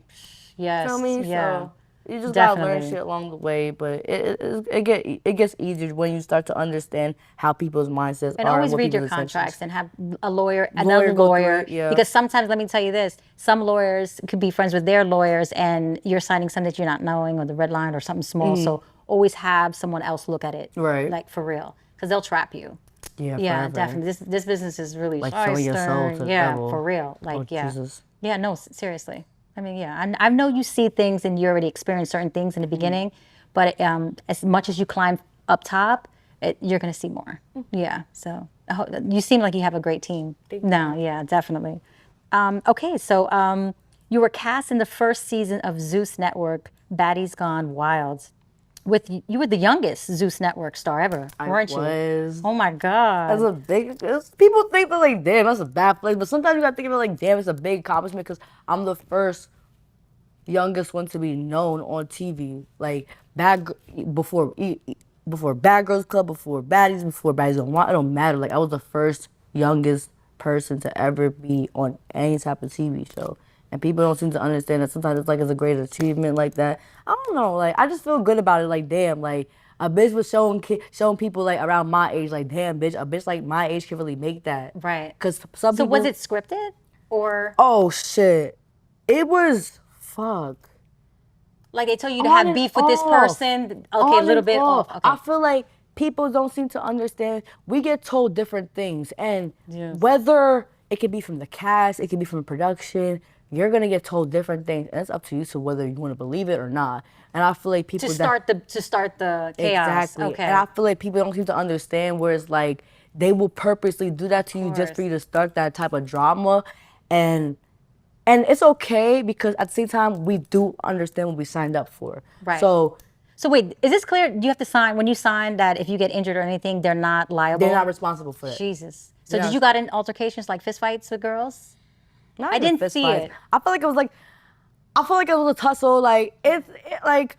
Yes. Feel me? Yeah. So you just gotta learn Definitely. shit along the way, but it gets easier when you start to understand how people's mindsets And are. always what read your people's intentions. contracts and have a lawyer, Lawyer another go through lawyer. it, yeah. Because sometimes, let me tell you this, some lawyers could be friends with their lawyers and you're signing something that you're not knowing or the red line or something small. So always have someone else look at it. Right. Like for real. Because they'll trap you. Yeah, Yeah, forever. definitely. This business is really Like selling your soul to the yeah, devil. for real. Like, Oh, yeah. Jesus. Yeah, no, seriously. I mean, yeah, I know you see things and you already experienced certain things in the beginning, but as much as you climb up top, you're going to see more. Yeah, so you seem like you have a great team. No, yeah, definitely. Okay, so you were cast in the first season of Zeus Network, Baddies Gone Wild. You were the youngest Zeus Network star ever, weren't you? was. Oh my God. That's a people think that like, damn, that's a bad place. But sometimes you gotta think of it like, damn, it's a big accomplishment because I'm the first youngest one to be known on TV. Like before Bad Girls Club, before Baddies Don't Want. It don't matter. Like I was the first youngest person to ever be on any type of TV show. And people don't seem to understand that sometimes it's a great achievement like that. I don't know, like I just feel good about it. Like damn, like a bitch was showing people like around my age, like damn, bitch, a bitch like my age can really make that. Right. Cause some So people. was it scripted or Oh shit, it was fuck. like they told you to On have and beef with this off. person? Okay, a On little and bit off. off. Okay. I feel like people don't seem to understand. We get told different things, and Yes. whether it could be from the cast, it could be from production. You're gonna get told different things, and it's up to you to whether you want to believe it or not. And I feel like people to start the chaos. exactly, Okay. and I feel like people don't seem to understand where it's like they will purposely do that to you just course. for you to start that type of drama, and it's okay because at the same time we do understand what we signed up for. Right. So So wait, is this clear? Do you have to sign when you sign that if you get injured or anything, they're not liable? they're not responsible for it. Jesus. So They're did not- you got in altercations like fist fights with girls? Not I even didn't fist see fights. it. I feel like it was a tussle. Like like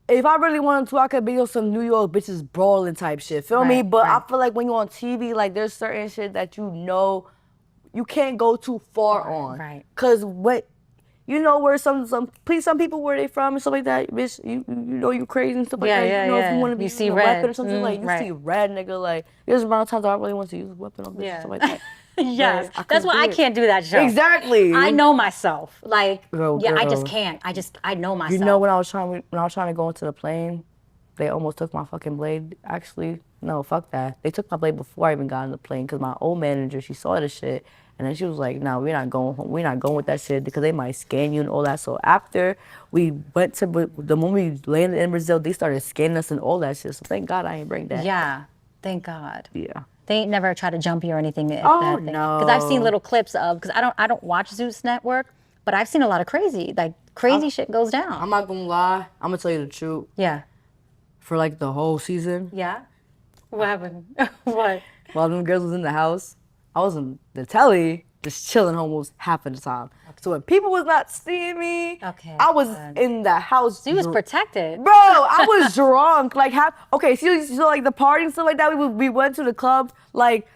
if I really wanted to, I could be on some New York bitches brawling type shit. Feel me? Right, But I right. feel like when you're on TV, like there's certain shit that you can't go too far on. right. Cause what you know where some people where they from and stuff like that, bitch. You know you crazy and stuff like Yeah, that. yeah, you know if yeah. you want to be You see using a red. weapon or something like you right. see red, nigga. Like there's amount of times I really want to use a weapon on bitches Yeah. and stuff like that. Yes. But I That's couldn't why do I it. can't do that show. Exactly. I know myself. Like, Girl, yeah, I just girl. can't. I know myself. You know when I was trying to go into the plane, they almost took my fucking blade. Actually, no, fuck that. They took my blade before I even got in the plane because my old manager, she saw the shit and then she was like, "No, we're not going home. We're not going with that shit because they might scan you and all that." So after we went to the moment we landed in Brazil, they started scanning us and all that shit. So thank God I ain't bring that. Yeah. Thank God. Yeah. They ain't never try to jump you or anything. Oh, no. Because I've seen little clips of, because I don't watch Zeus Network, But I've seen a lot of crazy shit goes down. I'm not gonna lie. I'm gonna tell you the truth. Yeah. For like the whole season, Yeah. What happened? What? while them girls was in the house, I was in the telly, just chilling almost half of the time. So when people was not seeing me, Okay, I was good. in the house. So you was protected. Bro, I was drunk. Like so like the party and stuff like that. We went to the club. Like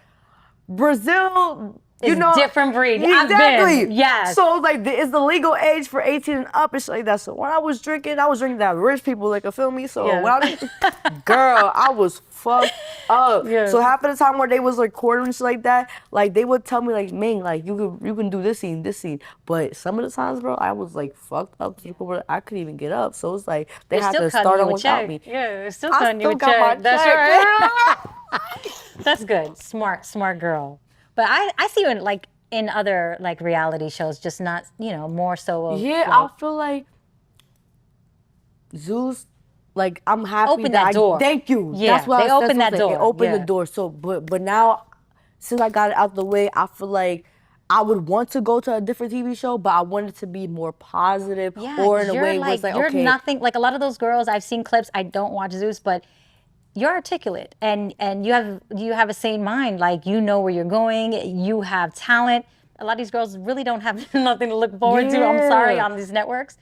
Brazil, you It's know, different breed. I've exactly. been, yes. So like it's the legal age for 18 and up and shit like that. So when I was drinking that rich people like feel me. So Yeah. when I was, girl, I was fucked up. Yeah. So half of the time where they was recording and shit like that, like they would tell me like, Ming, like you can do this scene. But some of the times, bro, I was like fucked up to the point where I couldn't even get up. So it's like they They're had still to cutting start you on a without check. me. Yeah, they're still I cutting you still a got check. my That's check, right. That's good. Smart girl. But I see you in other like reality shows, just not, more so of Yeah, I feel like Zeus, like I'm happy Open that door. Thank you. Yeah, That's what they I said. opened that door. It opened Yeah. the door. So, but now, since I got it out the way, I feel like I would want to go to a different TV show, but I want it to be more positive, Yeah, or in a you're way where it's like, you're okay, nothing like a lot of those girls. I've seen clips. I don't watch Zeus, but you're articulate and you have a sane mind. Like you know where you're going. You have talent. A lot of these girls really don't have nothing to look forward to. I'm sorry, Yeah. on these networks,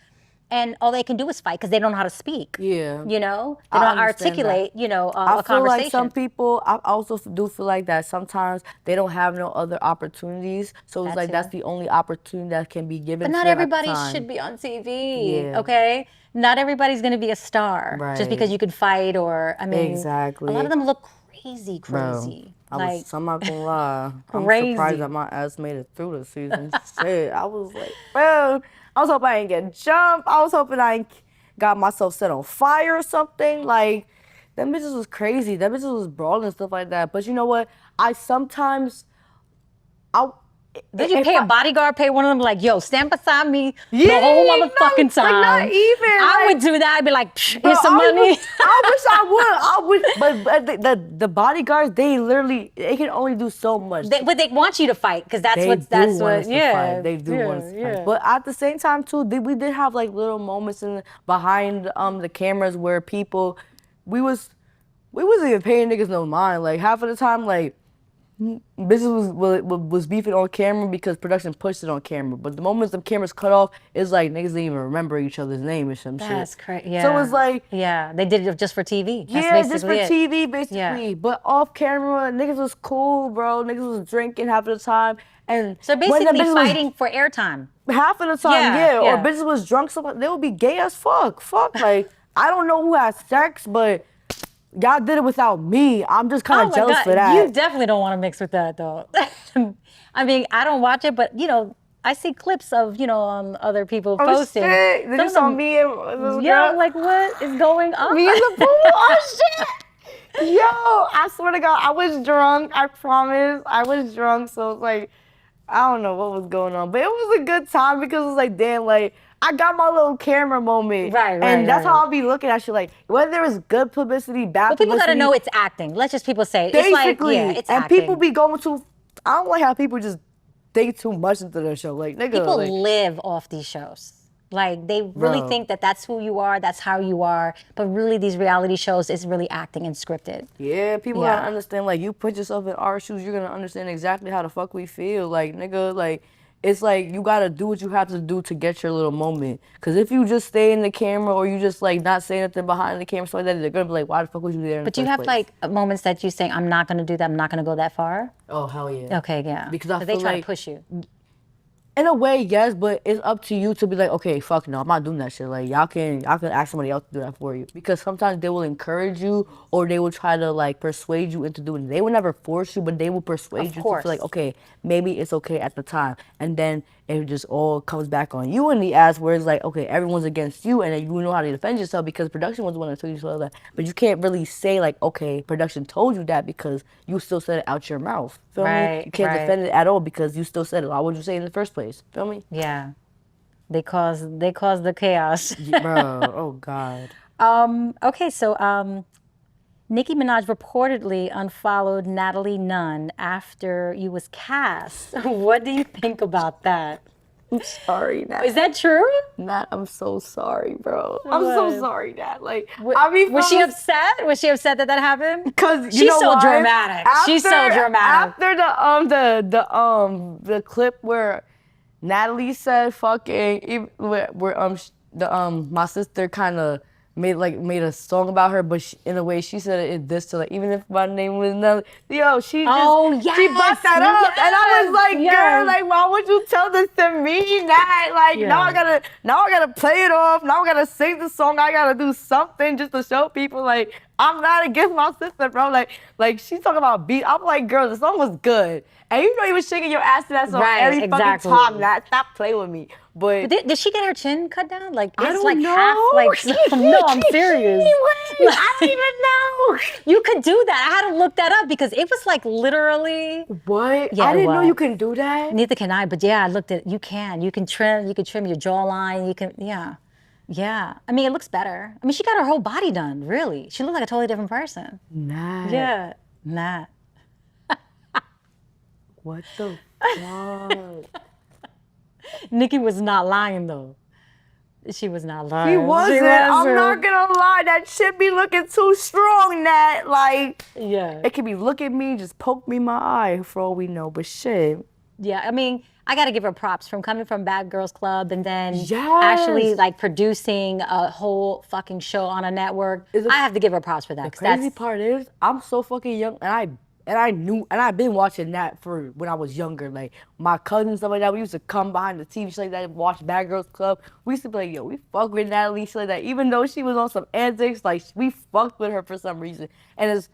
and all they can do is fight because they don't know how to speak. Yeah. they don't I know how to understand that. articulate. I A feel like conversation. some people, I also do feel like that sometimes they don't have no other opportunities. So it's That like too. that's the only opportunity that can be given But to not them at the everybody time. should be on TV. Yeah. Okay, not everybody's gonna be a star just because Right. you can fight or I mean. Exactly. A lot of them look crazy. Bro, I'm not gonna lie. I'm Crazy. surprised that my ass made it through the season. Shit, I was like, bro, I was hoping I didn't get jumped. I was hoping I ain't got myself set on fire or something. Like, them bitches was crazy. Them bitches was brawling and stuff like that. But you know what? I sometimes, Did you if pay a I- bodyguard, pay one of them like, yo, stand beside me the Yeah, whole no, motherfucking time? like, not even, I like- would do that. I'd be like, "Psh, Bro, here's some I money. wish I would. But the bodyguards, they can only do so much. But they want you to fight because that's They what do that's want what us to yeah. fight. They do want us to fight. But at the same time too, we did have like little moments behind the cameras where we wasn't even paying niggas no mind. Like half of the time, like bitches was beefing on camera because production pushed it on camera. But the moments the cameras cut off, it's like niggas didn't even remember each other's name or some shit. That's crazy. Yeah. So it's like, yeah, they did it just for TV. That's yeah, just for basically it. TV, basically. Yeah. But off camera, niggas was cool, bro. Niggas was drinking half of the time. And So when the basically bitches was- fighting for airtime. half of the time, Yeah, yeah. Or yeah. bitches was drunk, so they would be gay as fuck. Like, I don't know who had sex, but y'all did it without me. I'm just kind Oh of my jealous God, for that. you definitely don't want to mix with that though. I mean, I don't watch it, but I see clips of other people Oh posting. shit! Did Some you of saw them- me and this Yeah, girl? like what is going on? Me in the pool? Oh shit! Yo, I swear to God, I was drunk. I promise, I was drunk. So it's like, I don't know what was going on, but it was a good time because it was like, damn, like I got my little camera moment, Right, and that's right. how I'll be looking at shit. Like whether it's good publicity, bad But people publicity. gotta know it's acting. Let's just people say Basically, it's like it's and acting. people be going to. I don't like how people just think too much into their show. Like nigga, People like, live off these shows. Like they really Bro. think that that's who you are, that's how you are. But really, these reality shows is really acting and scripted. yeah, people Yeah. gotta understand. Like you put yourself in our shoes, you're gonna understand exactly how the fuck we feel. Like nigga, like. It's like you gotta do what you have to do to get your little moment. Cause if you just stay in the camera or you just like not say nothing behind the camera, stuff like that, they're gonna be like, why the fuck was you there? But do you have like moments that you say, I'm not gonna do that, I'm not gonna go that far? Oh hell yeah. Okay, yeah. Because I they feel try like- to push you. In a way, yes, but it's up to you to be like, okay, fuck no, I'm not doing that shit. Like y'all can ask somebody else to do that for you. Because sometimes they will encourage you or they will try to like persuade you into doing it. They will never force you, but they will persuade Of you course. to feel like, okay, maybe it's okay at the time. And then it just all comes back on you in the ass where it's like, okay, everyone's against you and then you know how to defend yourself because production was the one that told you so that. But you can't really say like, okay, production told you that because you still said it out your mouth. Feel me? Right, You can't right. defend it at all because you still said it. Why would you say it in the first place? Feel me? Yeah. They cause the chaos. Bro, oh God. Okay, so Nicki Minaj reportedly unfollowed Natalie Nunn after you was cast. What do you think about that? I'm sorry, Nat. Is that true? Nat, I'm so sorry, bro. I'm so sorry, Nat. Like, Was she upset? Was she upset that that happened? Because she's so dramatic. She's so dramatic. After the clip where Natalie said fucking where my sister kind of made a song about her, but in a way she said it this to like, even if my name was Nelly, yo, she brought that up, and I was like, girl, like, why would you tell this to me, Nat? Like, now I gotta play it off. Now I gotta sing the song. I gotta do something just to show people like I'm not against my sister, bro. Like she's talking about beat. I'm like, girl, the song was good, and you know you was shaking your ass to that song every fucking time. Nat, stop playing with me. But did she get her chin cut down? Like I it's don't like know. half like no, I'm serious. I don't even know. You could do that. I had to look that up because it was like literally What? Yeah, I it didn't know was. you can do that. Neither can I, but yeah, I looked at you can trim your jawline, you can yeah. I mean it looks better. I mean she got her whole body done, really. She looked like a totally different person. Nah. Yeah. Nah. What the fuck? Nikki was not lying though. She was not lying. He wasn't. I'm not gonna lie. That shit be looking too strong, Nat. Like, yeah. it could be look at me, just poke me in my eye for all we know. But shit. Yeah, I mean, I got to give her props from coming from Bad Girls Club and then Yes. actually like producing a whole fucking show on a network. I have to give her props for that. The 'cause crazy part is, I'm so fucking young, and I've been watching that for when I was younger. Like my cousins and stuff like that, we used to come behind the TV shit like that and watch Bad Girls Club. We used to be like, yo, we fuck with Natalie, shit like that. Even though she was on some antics, like we fucked with her for some reason. And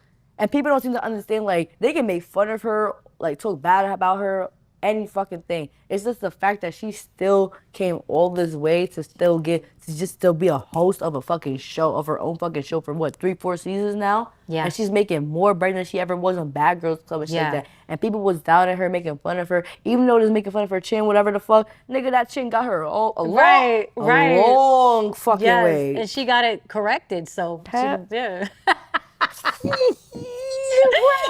people don't seem to understand, like they can make fun of her, like talk bad about her, any fucking thing. It's just the fact that she still came all this way to just still be a host of a fucking show, of her own fucking show for what, 3-4 seasons now? Yeah. And she's making more bread than she ever was on Bad Girls Club and shit like Yeah. that. And people was doubting her, making fun of her, even though they was making fun of her chin, whatever the fuck. Nigga, that chin got her a long fucking way. And she got it corrected, so yeah.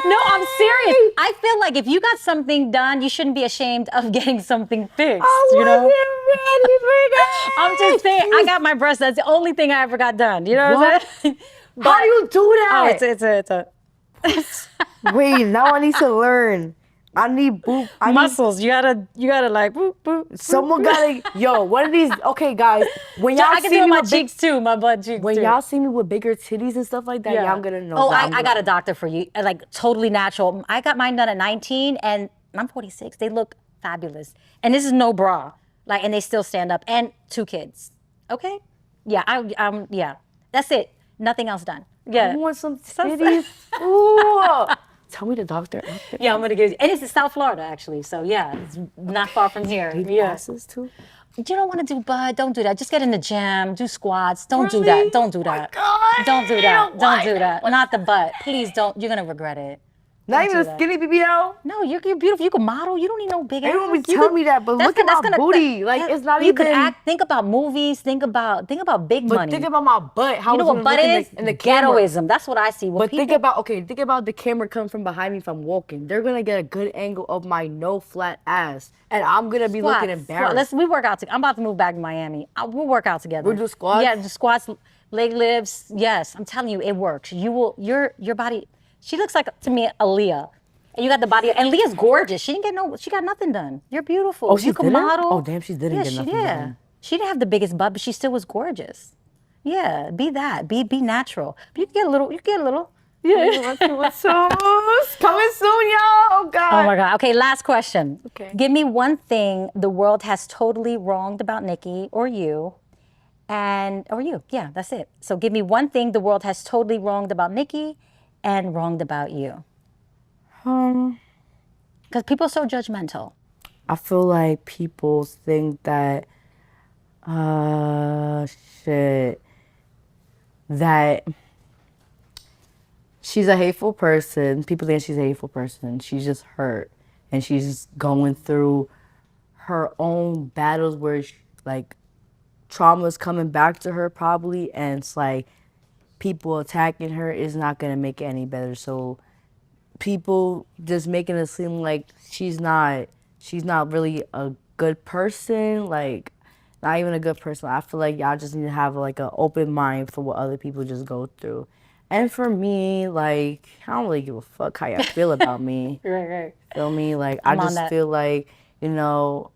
No, I'm serious. I feel like if you got something done, you shouldn't be ashamed of getting something fixed. You know? ready for that. I'm just saying, I got my breast. That's the only thing I ever got done. You know what I'm saying? How do you do that? Oh, it's a Wait, now I need to learn. I need muscles. You gotta like boop boop. Someone gotta one of these. Okay, guys, when y'all I can see do me my with cheeks too, my butt cheeks when too. y'all see me with bigger titties and stuff like that, y'all gonna know. Oh, I got a doctor for you. Like totally natural. I got mine done at 19, and I'm 46. They look fabulous, and this is no bra. Like, and they still stand up, and 2 kids. Okay, yeah, yeah. That's it. Nothing else done. Yeah. I want some titties. Ooh. Tell me the doctor. Yeah, I'm gonna give you. And it's in South Florida, actually. So yeah, it's not far from here. Yeah. Asses too. You don't want to do butt. Don't do that. Just get in the gym. Do squats. Don't do that. Don't do that. God, Don't do that. Don't do that. Not the butt. Please don't. You're gonna regret it. Not even a skinny BBL. No, you're beautiful. You can model. You don't need no big ass. Everyone be telling me that, but look at my booty. Like it's not even. You could act. Think about movies. Think about big But money. think about my butt. How You know what butt is? in the camera. Ghettoism. That's what I see. But think about the camera coming from behind me if I'm walking. They're gonna get a good angle of my no flat ass, and I'm gonna be looking embarrassed. We work out together. I'm about to move back to Miami. We'll work out together. We'll do squats? Yeah, the squats, leg lifts. Yes, I'm telling you, it works. Your body. She looks like to me Aaliyah. And you got the body, and Leah's gorgeous. She got nothing done. You're beautiful. Oh, she you can didn't? model. Oh, damn, she didn't get nothing done. She didn't have the biggest butt, but she still was gorgeous. Yeah, be that. Be natural. But you can get a little. Yeah. Coming soon, y'all. Oh God. Oh my God. Okay, last question. Okay. Give me one thing the world has totally wronged about Nikki or you. Or you. Yeah, that's it. So give me one thing the world has totally wronged about Nikki and wronged about you. Because people are so judgmental. I feel like people think that, that she's a hateful person. People think she's a hateful person. She's just hurt. And she's just going through her own battles where, trauma's coming back to her probably. And it's like, people attacking her is not going to make it any better. So people just making it seem like she's not really a good person. Like, not even a good person. I feel like y'all just need to have like an open mind for what other people just go through. And for me, like, I don't really give a fuck how y'all feel about me. Right. Feel me? Like, I I'm on just that. feel like, you know,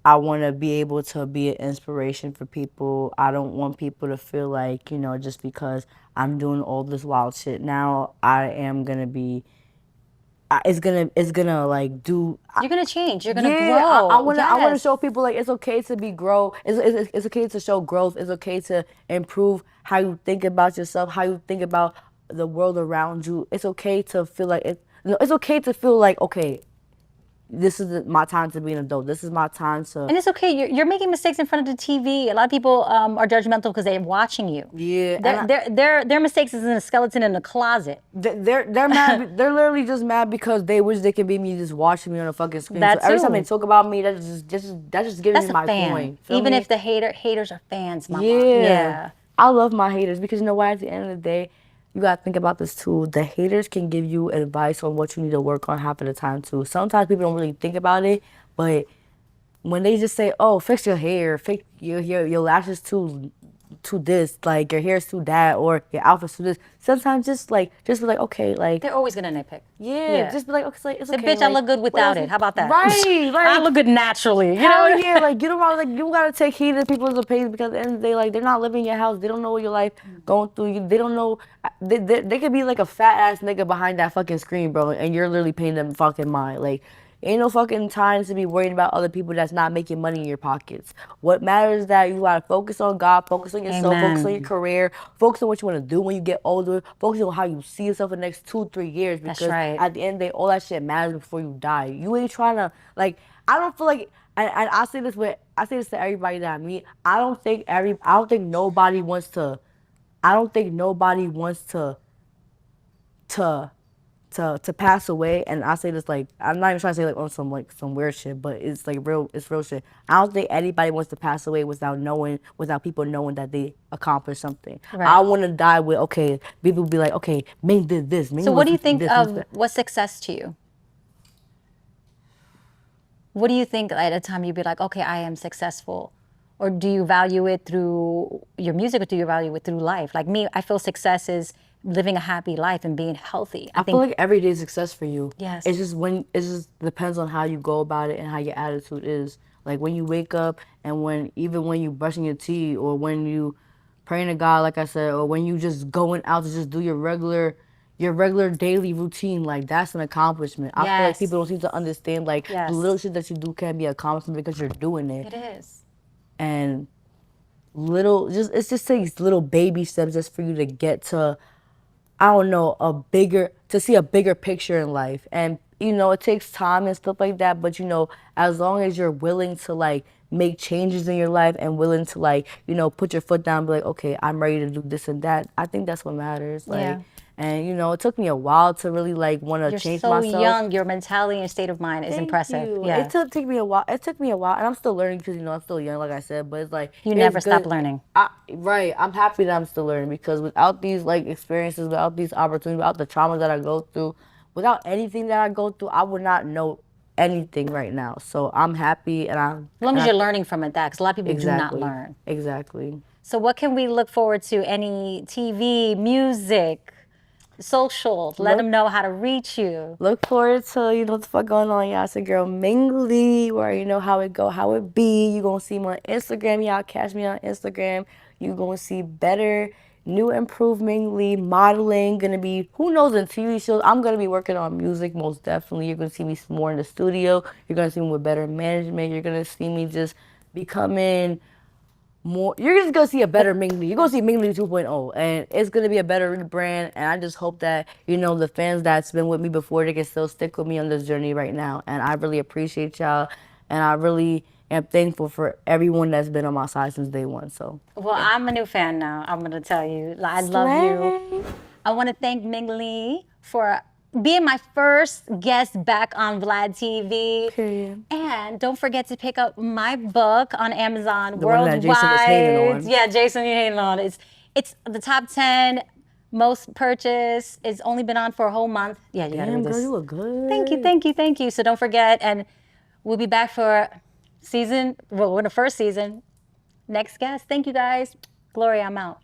I want to be able to be an inspiration for people. I don't want people to feel like, you know, just because I'm doing all this wild shit now, I am going to be, it's gonna like do. You're gonna change. You're gonna Yeah, I grow. wanna Yes. show people like it's okay to be grow. It's okay to show growth. It's okay to improve how you think about yourself, how you think about the world around you. It's okay to feel like it. You know, it's okay to feel like okay, this is my time to be an adult. This is my time to. And it's okay. You're making mistakes in front of the TV. A lot of people are judgmental because they're watching you. Yeah, Their, and their mistakes is in a skeleton in a closet. they're mad. They're literally just mad because they wish they could be me just watching me on a fucking screen. That So every time they too. talk about me, that's just giving That's me a my fan. coin. Feel Even me? if the haters are fans, mama. Yeah. Yeah. I love my haters because you know what? At the end of the day, you gotta think about this too. The haters can give you advice on what you need to work on half of the time too. Sometimes people don't really think about it, but when they just say, "Oh, fix your hair, fix your lashes to this, like your hair's too that, or your outfit's too this." Sometimes just be like, okay, like They're always gonna nitpick. yeah, just be like, okay, it's Say, okay. bitch, I Like, look good what without else it. How about that? Right, I like look good naturally. You hell know? yeah, like you don't want like you gotta take heed of people's opinions because at the end of the day, like they're not living in your house. They don't know what your life going through. They don't know. They could be like a fat ass nigga behind that fucking screen, bro, and you're literally paying them fucking mind. Like, ain't no fucking time to be worried about other people that's not making money in your pockets. What matters is that you gotta focus on God, focus on yourself, focus on your Amen. career, focus on what you want to do when you get older, focus on how you see yourself in the next 2-3 years. That's Because right. at the end of the day, all that shit matters before you die. You ain't trying to like. I don't feel like and I say this to everybody that I meet. I don't think nobody wants to I don't think nobody wants to to pass away. And I say this like I'm not even trying to say like on some weird shit, but it's like real shit. I don't think anybody wants to pass away without people knowing that they accomplished something. Right. I want to die with okay, people be like, okay, Ming did this, Ming So, what was do you think this, Ming of what's success to you? What do you think at a time you'd be like, okay, I am successful? Or do you value it through your music or do you value it through life? Like me, I feel success is living a happy life and being healthy. I feel like every day is success for you. Yes. It just depends on how you go about it and how your attitude is. Like when you wake up and even when you brushing your teeth or when you praying to God, like I said, or when you just going out to just do your regular daily routine, like that's an accomplishment. I feel like Yes. people don't seem to understand like Yes. the little shit that you do can be an accomplishment because you're doing it. It is. And it just takes little baby steps just for you to get to I don't know, to see a bigger picture in life. And, you know, it takes time and stuff like that. But, you know, as long as you're willing to like make changes in your life and willing to like, you know, put your foot down and be like, okay, I'm ready to do this and that. I think that's what matters. Like, Yeah. and, you know, it took me a while to really like want to You're change so myself. young. Your mentality and state of mind is impressive. You. Yeah. Took me a while. It took me a while, and I'm still learning because you know I'm still young, like I said. But it's like You it's never stop good. learning. Right. I'm happy that I'm still learning because without these like experiences, without these opportunities, without the trauma that I go through, without anything that I go through, I would not know anything right now. So I'm happy, and I'm As long as you're learning from it, because a lot of people do not learn. Exactly. So what can we look forward to? Any TV, music, social? Let them know how to reach you. Look forward to, you know, what the fuck going on, y'all. It's your girl Mingly, where you know how it go, how it be. You gonna see me on Instagram, y'all. Catch me on Instagram. You gonna see better, new improved Mingly, modeling, gonna be, who knows, in TV shows. I'm gonna be working on music, most definitely. You're gonna see me more in the studio. You're gonna see me with better management. You're gonna see me just becoming more. You're just gonna see a better Ming Lee. You're gonna see Ming Lee 2.0, and it's gonna be a better rebrand. And I just hope that you know the fans that's been with me before, they can still stick with me on this journey right now. And I really appreciate y'all, and I really am thankful for everyone that's been on my side since day one. So, Well, I'm a new fan now. I'm gonna tell you, I love you. I want to thank Ming Lee for being my first guest back on Vlad TV. Period. And don't forget to pick up my book on Amazon The one worldwide. that Jason was hating on. Yeah, Jason, you hating on. It's the top 10 most purchased. It's only been on for a whole month. Yeah, you gotta Damn, read this. girl, you look good. Thank you. So don't forget, and we'll be back for Season, well, we're in the first season. Next guest. Thank you guys. Gloria, I'm out.